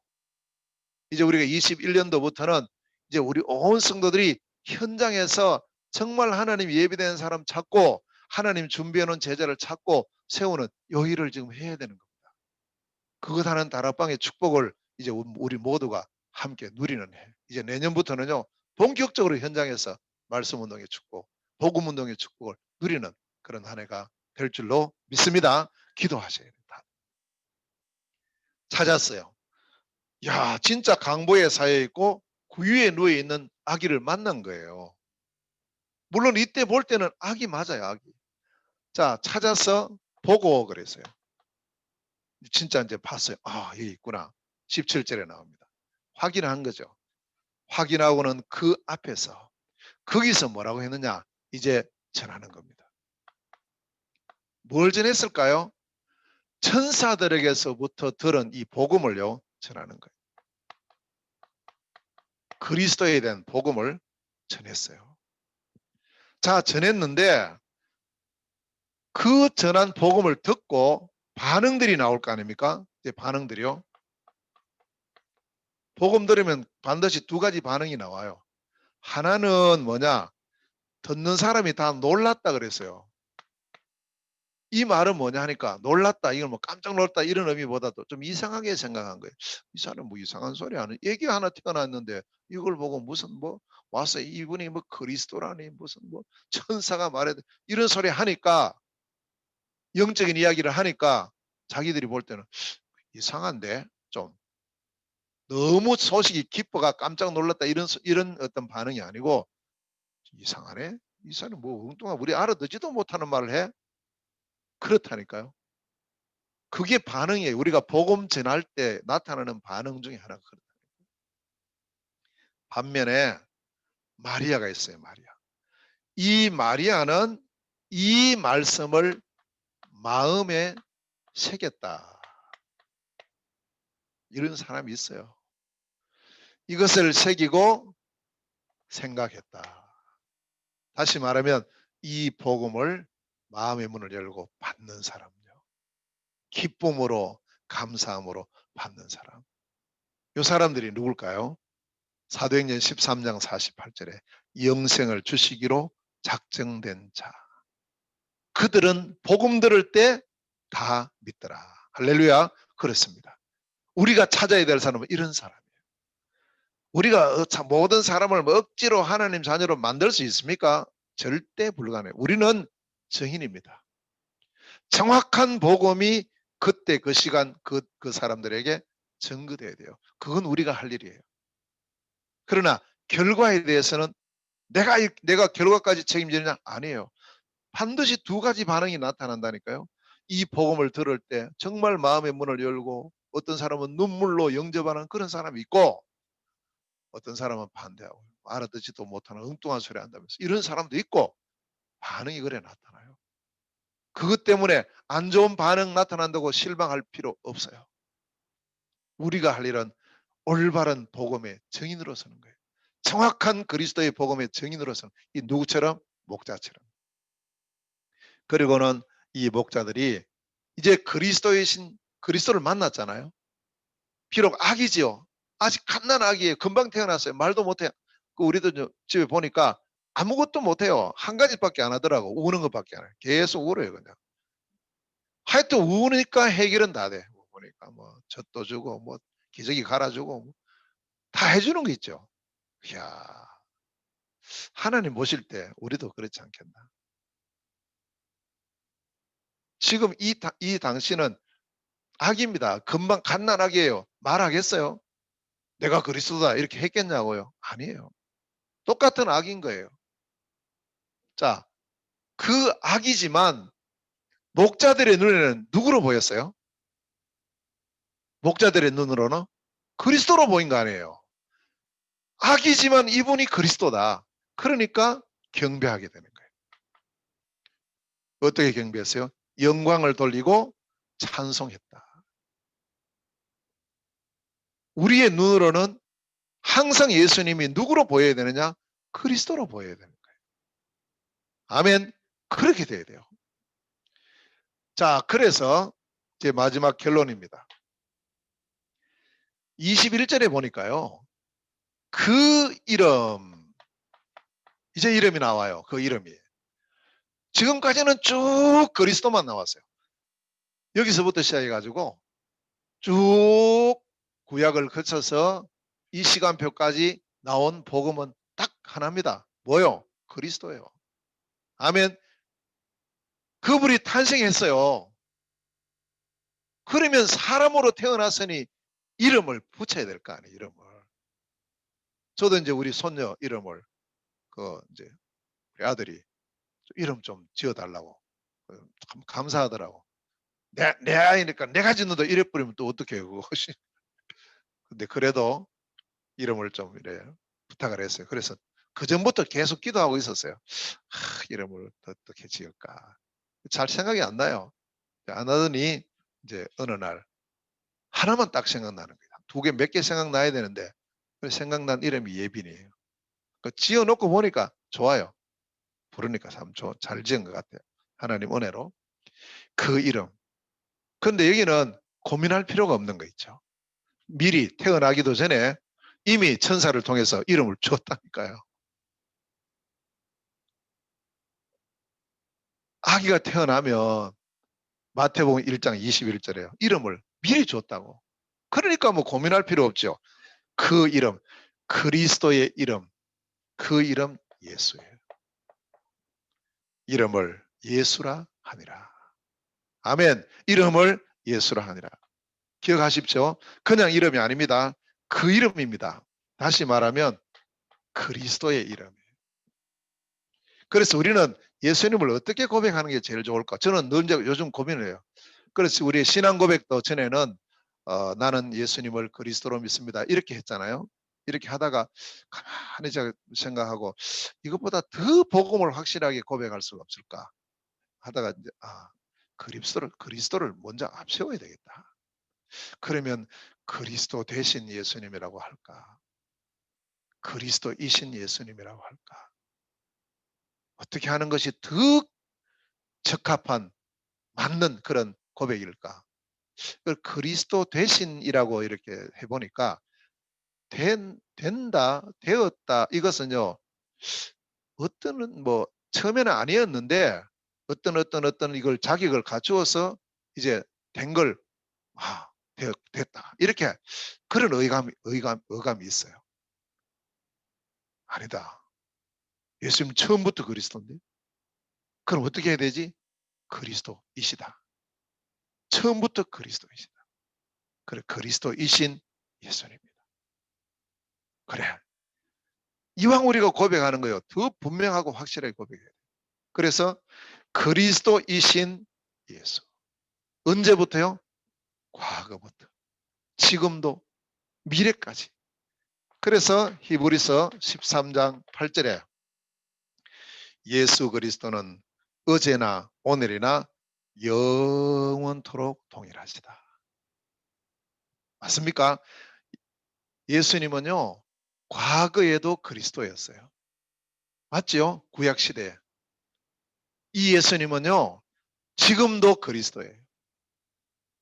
이제 우리가 21년도부터는 이제 우리 온 성도들이 현장에서 정말 하나님 예비된 사람 찾고 하나님 준비해 놓은 제자를 찾고 세우는 요 일을 지금 해야 되는 겁니다. 그것 하는 다락방의 축복을 이제 우리 모두가 함께 누리는 해. 이제 내년부터는요. 본격적으로 현장에서 말씀 운동의 축복, 복음 운동의 축복을 누리는 그런 한 해가 될 줄로 믿습니다. 기도하셔야 됩니다. 찾았어요. 야, 진짜 강보에 쌓여 있고 구유에 누워 있는 아기를 만난 거예요. 물론 이때 볼 때는 아기 맞아요, 아기. 자, 찾아서 보고 그랬어요. 진짜 이제 봤어요. 아, 여기 있구나. 17절에 나옵니다. 확인한 거죠. 확인하고는 그 앞에서 거기서 뭐라고 했느냐? 이제 전하는 겁니다. 뭘 전했을까요? 천사들에게서부터 들은 이 복음을요, 전하는 거예요. 그리스도에 대한 복음을 전했어요. 자, 전했는데 그 전한 복음을 듣고 반응들이 나올 거 아닙니까? 이제 반응들이요. 복음 들으면 반드시 두 가지 반응이 나와요. 하나는 뭐냐? 듣는 사람이 다 놀랐다 그랬어요. 이 말은 뭐냐 하니까 놀랐다, 이걸 뭐 깜짝 놀랐다 이런 의미보다도 좀 이상하게 생각한 거예요. 이 사람 뭐 이상한 소리 하는, 얘기 하나 태어났는데 이걸 보고 무슨 뭐 와서 이분이 뭐 그리스도라니 무슨 뭐 천사가 말해 이런 소리 하니까, 영적인 이야기를 하니까 자기들이 볼 때는 이상한데, 좀 너무 소식이 깊어가 깜짝 놀랐다 이런 어떤 반응이 아니고, 이상하네, 이 사람 뭐 엉뚱한 우리 알아듣지도 못하는 말을 해. 그렇다니까요. 그게 반응이에요. 우리가 복음 전할 때 나타나는 반응 중에 하나가 그렇다. 반면에 마리아가 있어요. 마리아. 이 마리아는 이 말씀을 마음에 새겼다. 이런 사람이 있어요. 이것을 새기고 생각했다. 다시 말하면 이 복음을 마음의 문을 열고 받는 사람요. 기쁨으로 감사함으로 받는 사람. 이 사람들이 누굴까요? 사도행전 13장 48절에 영생을 주시기로 작정된 자. 그들은 복음 들을 때 다 믿더라. 할렐루야. 그렇습니다. 우리가 찾아야 될 사람은 이런 사람이에요. 우리가 모든 사람을 억지로 하나님 자녀로 만들 수 있습니까? 절대 불가능해요. 우리는 증인입니다. 정확한 복음이 그때 그 시간 그 사람들에게 전거돼야 돼요. 그건 우리가 할 일이에요. 그러나 결과에 대해서는 내가 결과까지 책임지느냐? 아니에요. 반드시 두 가지 반응이 나타난다니까요. 이 복음을 들을 때 정말 마음의 문을 열고 어떤 사람은 눈물로 영접하는 그런 사람이 있고, 어떤 사람은 반대하고 알아듣지도 못하는 엉뚱한 소리 한다면서 이런 사람도 있고, 반응이 그래 나타나요. 그것 때문에 안 좋은 반응 나타난다고 실망할 필요 없어요. 우리가 할 일은 올바른 복음의 증인으로 서는 거예요. 정확한 그리스도의 복음의 증인으로서는 이 누구처럼? 목자처럼. 그리고는 이 목자들이 이제 그리스도이신 그리스도를 만났잖아요. 비록 악이지요. 아직 갓난 아기예요. 금방 태어났어요. 말도 못해요. 우리도 집에 보니까 아무것도 못해요. 한 가지밖에 안 하더라고. 우는 것밖에 안 해요. 계속 울어요. 그냥. 하여튼 우니까 해결은 다 돼. 보니까 뭐 젖도 주고 뭐 기저귀 갈아주고 다 해주는 거 있죠. 이야, 하나님 모실 때 우리도 그렇지 않겠나. 지금 이 당신은 악입니다. 금방 갓난아기예요. 말하겠어요? 내가 그리스도다 이렇게 했겠냐고요? 아니에요. 똑같은 악인 거예요. 자, 그 악이지만 목자들의 눈에는 누구로 보였어요? 목자들의 눈으로는 그리스도로 보인 거 아니에요. 악이지만 이분이 그리스도다. 그러니까 경배하게 되는 거예요. 어떻게 경배했어요? 영광을 돌리고 찬송했다. 우리의 눈으로는 항상 예수님이 누구로 보여야 되느냐? 그리스도로 보여야 되는 거예요. 아멘. 그렇게 돼야 돼요. 자, 그래서 제 마지막 결론입니다. 21절에 보니까요. 그 이름, 이제 이름이 나와요. 그 이름이. 지금까지는 쭉 그리스도만 나왔어요. 여기서부터 시작해가지고 쭉 구약을 거쳐서 이 시간표까지 나온 복음은 딱 하나입니다. 뭐요? 그리스도예요. 아멘. 그분이 탄생했어요. 그러면 사람으로 태어났으니 이름을 붙여야 될 거 아니에요. 이름을. 저도 이제 우리 손녀 이름을 이제 우리 아들이 이름 좀 지어달라고 참 감사하더라고. 내 아이니까 내가 짓는다 이래 버리면 또 어떻게 해요 그거. 근데 그래도 이름을 좀 이래 부탁을 했어요. 그래서 그 전부터 계속 기도하고 있었어요. 이름을 어떻게 지을까. 잘 생각이 안 나요. 안 하더니 이제 어느 날 하나만 딱 생각나는 거예요. 두 개, 몇 개 생각나야 되는데 생각난 이름이 예빈이에요. 지어놓고 보니까 좋아요. 부르니까 참 잘 지은 것 같아요. 하나님 은혜로. 그 이름. 근데 여기는 고민할 필요가 없는 거 있죠. 미리 태어나기도 전에 이미 천사를 통해서 이름을 주었다니까요. 아기가 태어나면 마태복음 1장 21절에요. 이름을 미리 줬다고. 그러니까 뭐 고민할 필요 없죠. 그 이름, 그리스도의 이름, 그 이름 예수예요. 이름을 예수라 하니라. 아멘. 이름을 예수라 하니라. 기억하십시오. 그냥 이름이 아닙니다. 그 이름입니다. 다시 말하면 그리스도의 이름이에요. 그래서 우리는 예수님을 어떻게 고백하는 게 제일 좋을까? 저는 늘 요즘 고민을 해요. 그래서 우리 신앙 고백도 전에는 나는 예수님을 그리스도로 믿습니다. 이렇게 했잖아요. 이렇게 하다가 가만히 제가 생각하고 이것보다 더 복음을 확실하게 고백할 수가 없을까 하다가 이제 그리스도를 먼저 앞세워야 되겠다. 그러면 그리스도 대신 예수님이라고 할까? 그리스도이신 예수님이라고 할까? 어떻게 하는 것이 더 적합한 맞는 그런 고백일까? 그리스도 대신이라고 이렇게 해보니까 된다, 되었다 이것은요 어떤 뭐 처음에는 아니었는데 어떤 이걸 자격을 갖추어서 이제 된 걸 됐다 이렇게 그런 의감이 있어요. 아니다. 예수님 처음부터 그리스도인데 그럼 어떻게 해야 되지? 그리스도이시다. 처음부터 그리스도이시다. 그래 그리스도이신 예수님입니다. 그래 이왕 우리가 고백하는 거예요. 더 분명하고 확실하게 고백해야 돼요. 그래서 그리스도이신 예수. 언제부터요? 과거부터. 지금도 미래까지. 그래서 히브리서 13장 8절에 예수 그리스도는 어제나 오늘이나 영원토록 동일하시다. 맞습니까? 예수님은요. 과거에도 그리스도였어요. 맞지요? 구약시대에. 이 예수님은요. 지금도 그리스도예요.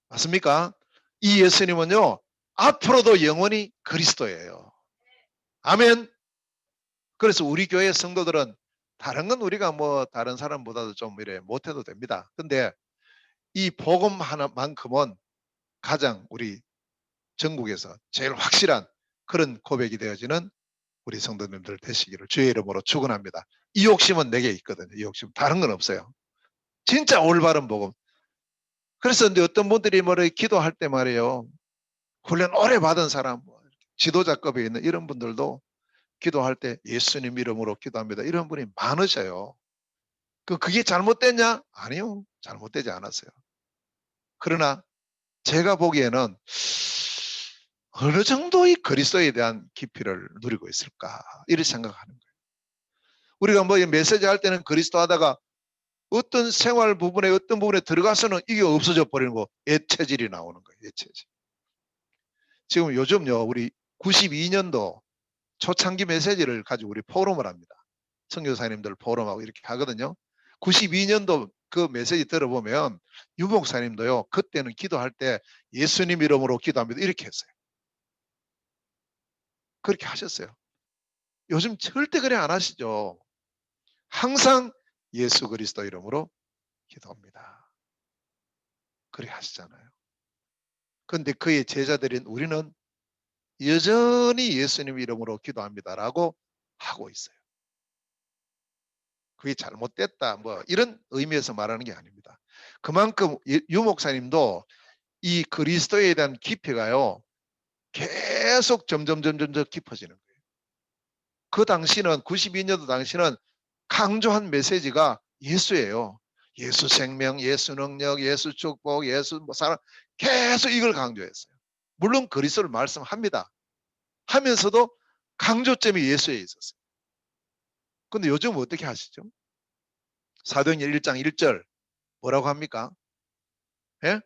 맞습니까? 이 예수님은요, 앞으로도 영원히 그리스도예요. 아멘. 그래서 우리 교회 성도들은 다른 건 우리가 뭐 다른 사람보다도 좀 이래 못해도 됩니다. 근데 이 복음 하나만큼은 가장 우리 전국에서 제일 확실한 그런 고백이 되어지는 우리 성도님들 되시기를 주의 이름으로 축원합니다. 이 욕심은 내게 있거든요. 이 욕심 다른 건 없어요. 진짜 올바른 복음. 그래서 근데 어떤 분들이 뭐래 기도할 때 말이에요. 훈련 오래 받은 사람, 지도자급에 있는 이런 분들도 기도할 때 예수님 이름으로 기도합니다. 이런 분이 많으셔요. 그게 잘못됐냐? 아니요. 잘못되지 않았어요. 그러나 제가 보기에는 어느 정도의 그리스도에 대한 깊이를 누리고 있을까? 이렇게 생각하는 거예요. 우리가 뭐 메시지 할 때는 그리스도 하다가 어떤 생활 부분에 어떤 부분에 들어가서는 이게 없어져 버리는 거, 예체질이 나오는 거예요. 예체질. 지금 요즘요, 우리 92년도 초창기 메시지를 가지고 우리 포럼을 합니다. 선교사님들 포럼하고 이렇게 하거든요. 92년도 그 메시지 들어보면 유 목사님도요, 그때는 기도할 때 예수님 이름으로 기도합니다. 이렇게 했어요. 그렇게 하셨어요. 요즘 절대 그래 안 하시죠. 항상 예수 그리스도 이름으로 기도합니다. 그렇게 하시잖아요. 그런데 그의 제자들인 우리는 여전히 예수님 이름으로 기도합니다라고 하고 있어요. 그게 잘못됐다 뭐 이런 의미에서 말하는 게 아닙니다. 그만큼 유 목사님도 이 그리스도에 대한 깊이가요, 계속 점점 깊어지는 거예요. 그 당시는 92년도 당시는 강조한 메시지가 예수예요. 예수 생명, 예수 능력, 예수 축복, 예수 뭐 사랑, 계속 이걸 강조했어요. 물론 그리스도를 말씀합니다. 하면서도 강조점이 예수에 있었어요. 근데 요즘 어떻게 하시죠? 사도행전 1장 1절 뭐라고 합니까? 예?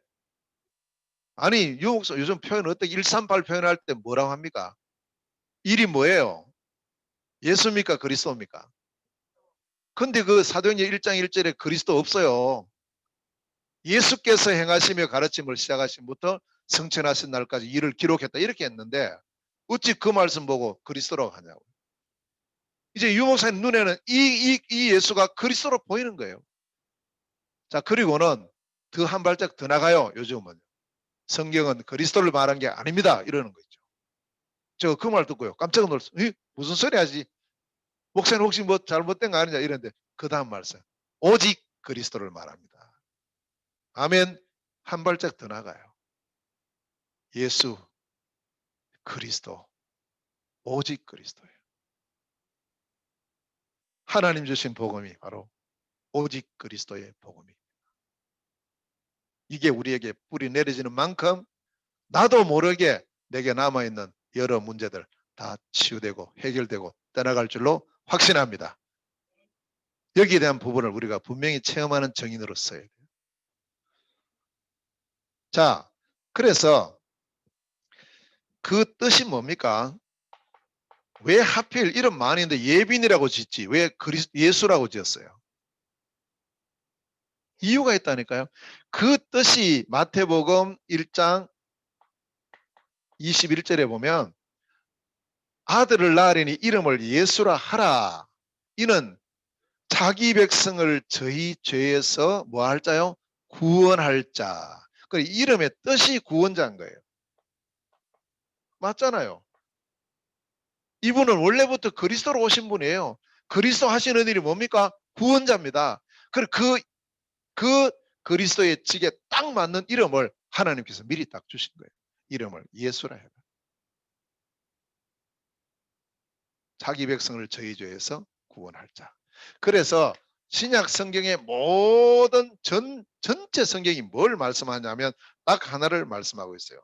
아니 유목사 요즘 표현 어떻게 138 표현할 때 뭐라고 합니까? 일이 뭐예요? 예수입니까? 그리스도입니까? 근데 그 사도행전 1장 1절에 그리스도 없어요. 예수께서 행하시며 가르침을 시작하신부터 성천하신 날까지 일을 기록했다 이렇게 했는데 어찌 그 말씀 보고 그리스도라고 하냐고. 이제 유 목사님 눈에는 이 예수가 그리스도로 보이는 거예요. 자, 그리고는 더 한 발짝 더 나가요. 요즘은 성경은 그리스도를 말한 게 아닙니다 이러는 거 있죠. 저 그 말 듣고요 깜짝 놀랐어요. 무슨 소리 하지? 목사님 혹시 뭐 잘못된 거 아니냐 이랬는데 그 다음 말씀 오직 그리스도를 말합니다. 아멘. 한 발짝 더 나가요. 예수 그리스도 오직 그리스도예요. 하나님 주신 복음이 바로 오직 그리스도의 복음입니다. 이게 우리에게 뿌리 내려지는 만큼 나도 모르게 내게 남아있는 여러 문제들 다 치유되고 해결되고 떠나갈 줄로 확신합니다. 여기에 대한 부분을 우리가 분명히 체험하는 증인으로서야 돼요. 자, 그래서 그 뜻이 뭡니까? 왜 하필 이름 많이 있는데 예빈이라고 짓지? 왜 예수라고 지었어요? 이유가 있다니까요. 그 뜻이 마태복음 1장 21절에 보면 아들을 낳으리니 이름을 예수라 하라. 이는 자기 백성을 저희 죄에서 뭐 할 자요? 구원할 자. 그 이름의 뜻이 구원자인 거예요. 맞잖아요. 이분은 원래부터 그리스도로 오신 분이에요. 그리스도 하시는 일이 뭡니까? 구원자입니다. 그 그리스도의 직에 딱 맞는 이름을 하나님께서 미리 딱 주신 거예요. 이름을 예수라 해요. 자기 백성을 저희 죄에서 구원할 자. 그래서 신약 성경의 모든 전체 성경이 뭘 말씀하냐면 딱 하나를 말씀하고 있어요.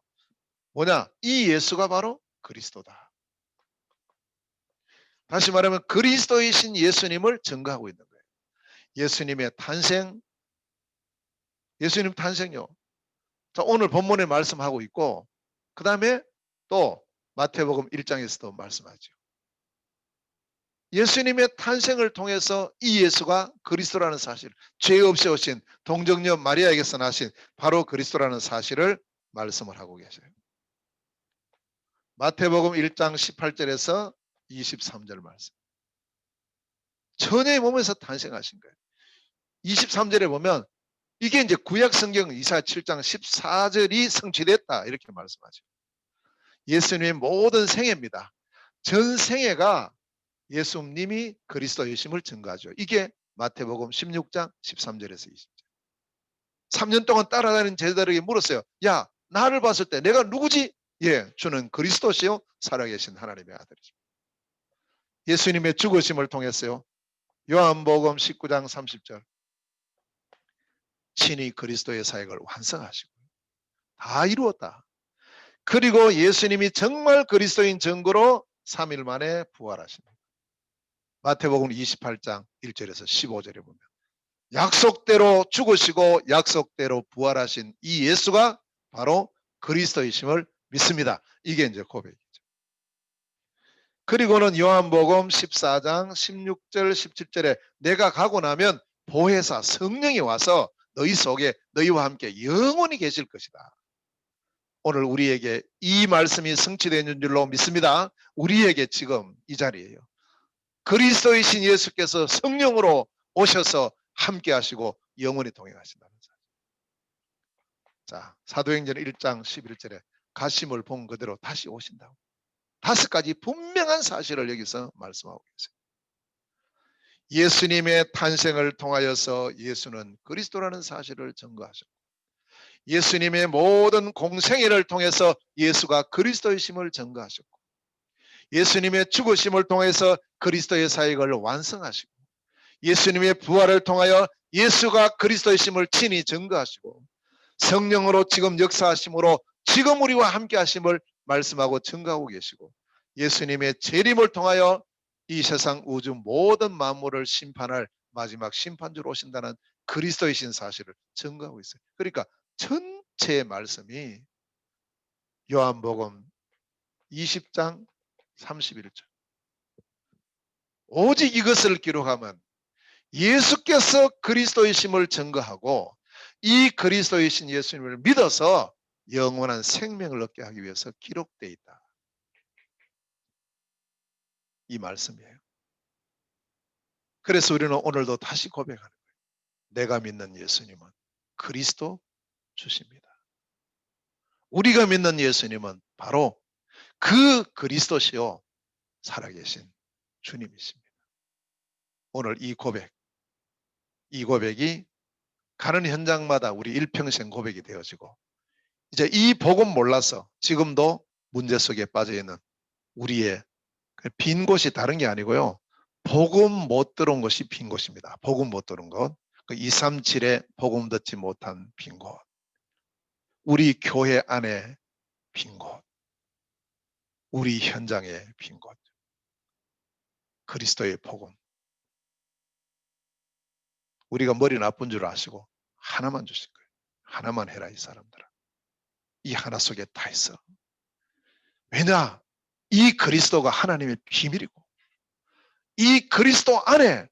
뭐냐? 이 예수가 바로 그리스도다. 다시 말하면 그리스도이신 예수님을 증거하고 있는 거예요. 예수님의 탄생, 예수님 탄생요. 자, 오늘 본문에 말씀하고 있고 그 다음에 또 마태복음 1장에서도 말씀하죠. 예수님의 탄생을 통해서 이 예수가 그리스도라는 사실, 죄 없이 오신 동정녀 마리아에게서 나신 바로 그리스도라는 사실을 말씀을 하고 계세요. 마태복음 1장 18절에서 23절 말씀. 천의 몸에서 탄생하신 거예요. 23절에 보면 이게 이제 구약 성경 이사야 7장 14절이 성취됐다 이렇게 말씀하죠. 예수님의 모든 생애입니다. 전 생애가 예수님이 그리스도이심을 증거하죠. 이게 마태복음 16장 13절에서 20절. 3년 동안 따라다니는 제자들에게 물었어요. 야, 나를 봤을 때 내가 누구지? 예, 주는 그리스도시요 살아계신 하나님의 아들이죠. 예수님의 죽으심을 통했어요. 요한복음 19장 30절. 친히 그리스도의 사역을 완성하시고 다 이루었다. 그리고 예수님이 정말 그리스도인 증거로 3일 만에 부활하십니다. 마태복음 28장 1절에서 15절에 보면 약속대로 죽으시고 약속대로 부활하신 이 예수가 바로 그리스도이심을 믿습니다. 이게 이제 고백이죠. 그리고는 요한복음 14장 16절 17절에 내가 가고 나면 보혜사 성령이 와서 너희 속에 너희와 함께 영원히 계실 것이다. 오늘 우리에게 이 말씀이 성취되는 줄로 믿습니다. 우리에게 지금 이 자리예요. 그리스도이신 예수께서 성령으로 오셔서 함께 하시고 영원히 동행하신다는 사실. 자, 사도행전 1장 11절에 가심을 본 그대로 다시 오신다고. 5가지 분명한 사실을 여기서 말씀하고 계세요. 예수님의 탄생을 통하여서 예수는 그리스도라는 사실을 증거하셨고 예수님의 모든 공생애를 통해서 예수가 그리스도이심을 증거하셨고 예수님의 죽으심을 통해서 그리스도의 사역을 완성하시고 예수님의 부활을 통하여 예수가 그리스도이심을 친히 증거하시고 성령으로 지금 역사하심으로 지금 우리와 함께 하심을 말씀하고 증거하고 계시고 예수님의 재림을 통하여 이 세상 우주 모든 만물을 심판할 마지막 심판주로 오신다는 그리스도이신 사실을 증거하고 있어요. 그러니까 전체 말씀이 요한복음 20장 31절 오직 이것을 기록하면 예수께서 그리스도이심을 증거하고 이 그리스도이신 예수님을 믿어서 영원한 생명을 얻게 하기 위해서 기록되어 있다. 이 말씀이에요. 그래서 우리는 오늘도 다시 고백하는 거예요. 내가 믿는 예수님은 그리스도 주십니다. 우리가 믿는 예수님은 바로 그 그리스도시요 살아계신 주님이십니다. 오늘 이 고백이 가는 현장마다 우리 일평생 고백이 되어지고 이제 이 복음 몰라서 지금도 문제 속에 빠져있는 우리의 빈 곳이 다른 게 아니고요. 복음 못 들은 것이 빈 곳입니다. 복음 못 들은 것. 그 237에 복음 듣지 못한 빈 곳. 우리 교회 안에 빈 곳. 우리 현장에 빈 곳. 그리스도의 복음. 우리가 머리 나쁜 줄 아시고 하나만 주실 거예요. 하나만 해라 이 사람들아. 이 하나 속에 다 있어. 왜냐? 이 그리스도가 하나님의 비밀이고 이 그리스도 안에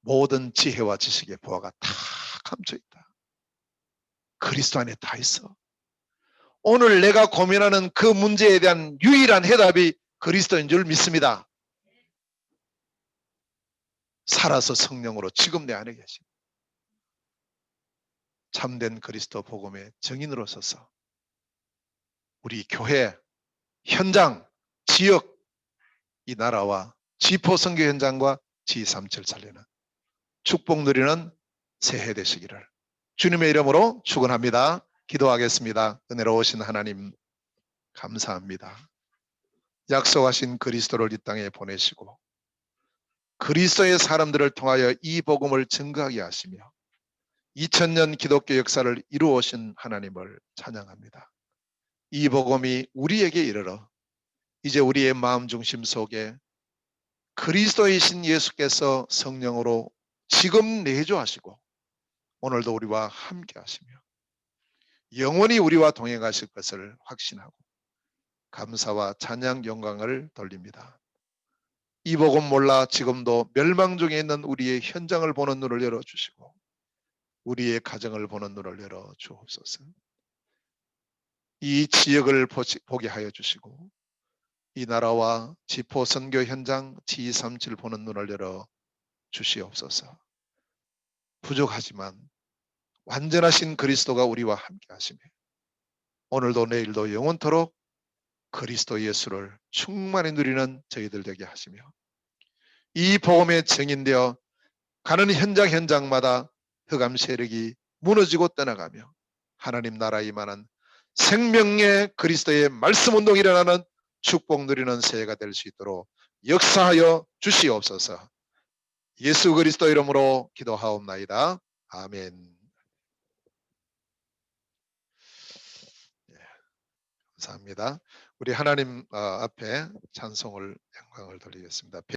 모든 지혜와 지식의 보화가 다 감춰 있다. 그리스도 안에 다 있어. 오늘 내가 고민하는 그 문제에 대한 유일한 해답이 그리스도인 줄 믿습니다. 살아서 성령으로 지금 내 안에 계신 참된 그리스도 복음의 증인으로 서서 우리 교회, 현장, 지역, 이 나라와 지포 선교 현장과 G37 살리는 축복 누리는 새해 되시기를 주님의 이름으로 축원합니다. 기도하겠습니다. 은혜로우신 하나님 감사합니다. 약속하신 그리스도를 이 땅에 보내시고 그리스도의 사람들을 통하여 이 복음을 증거하게 하시며 2000년 기독교 역사를 이루어오신 하나님을 찬양합니다. 이 복음이 우리에게 이르러 이제 우리의 마음 중심 속에 그리스도이신 예수께서 성령으로 지금 내주하시고 오늘도 우리와 함께 하시며 영원히 우리와 동행하실 것을 확신하고 감사와 찬양 영광을 돌립니다. 이 복음 몰라 지금도 멸망 중에 있는 우리의 현장을 보는 눈을 열어주시고 우리의 가정을 보는 눈을 열어 주옵소서. 이 지역을 보게 하여 주시고 이 나라와 지포 선교 현장 G237 보는 눈을 열어 주시옵소서. 부족하지만 완전하신 그리스도가 우리와 함께 하시며 오늘도 내일도 영원토록 그리스도 예수를 충만히 누리는 저희들 되게 하시며 이 복음에 증인되어 가는 현장마다 흑암 세력이 무너지고 떠나가며 하나님 나라에 임하는 생명의 그리스도의 말씀 운동이 일어나는 축복 누리는 새해가 될 수 있도록 역사하여 주시옵소서. 예수 그리스도 이름으로 기도하옵나이다. 아멘. 감사합니다. 우리 하나님 앞에 찬송을 영광을 돌리겠습니다.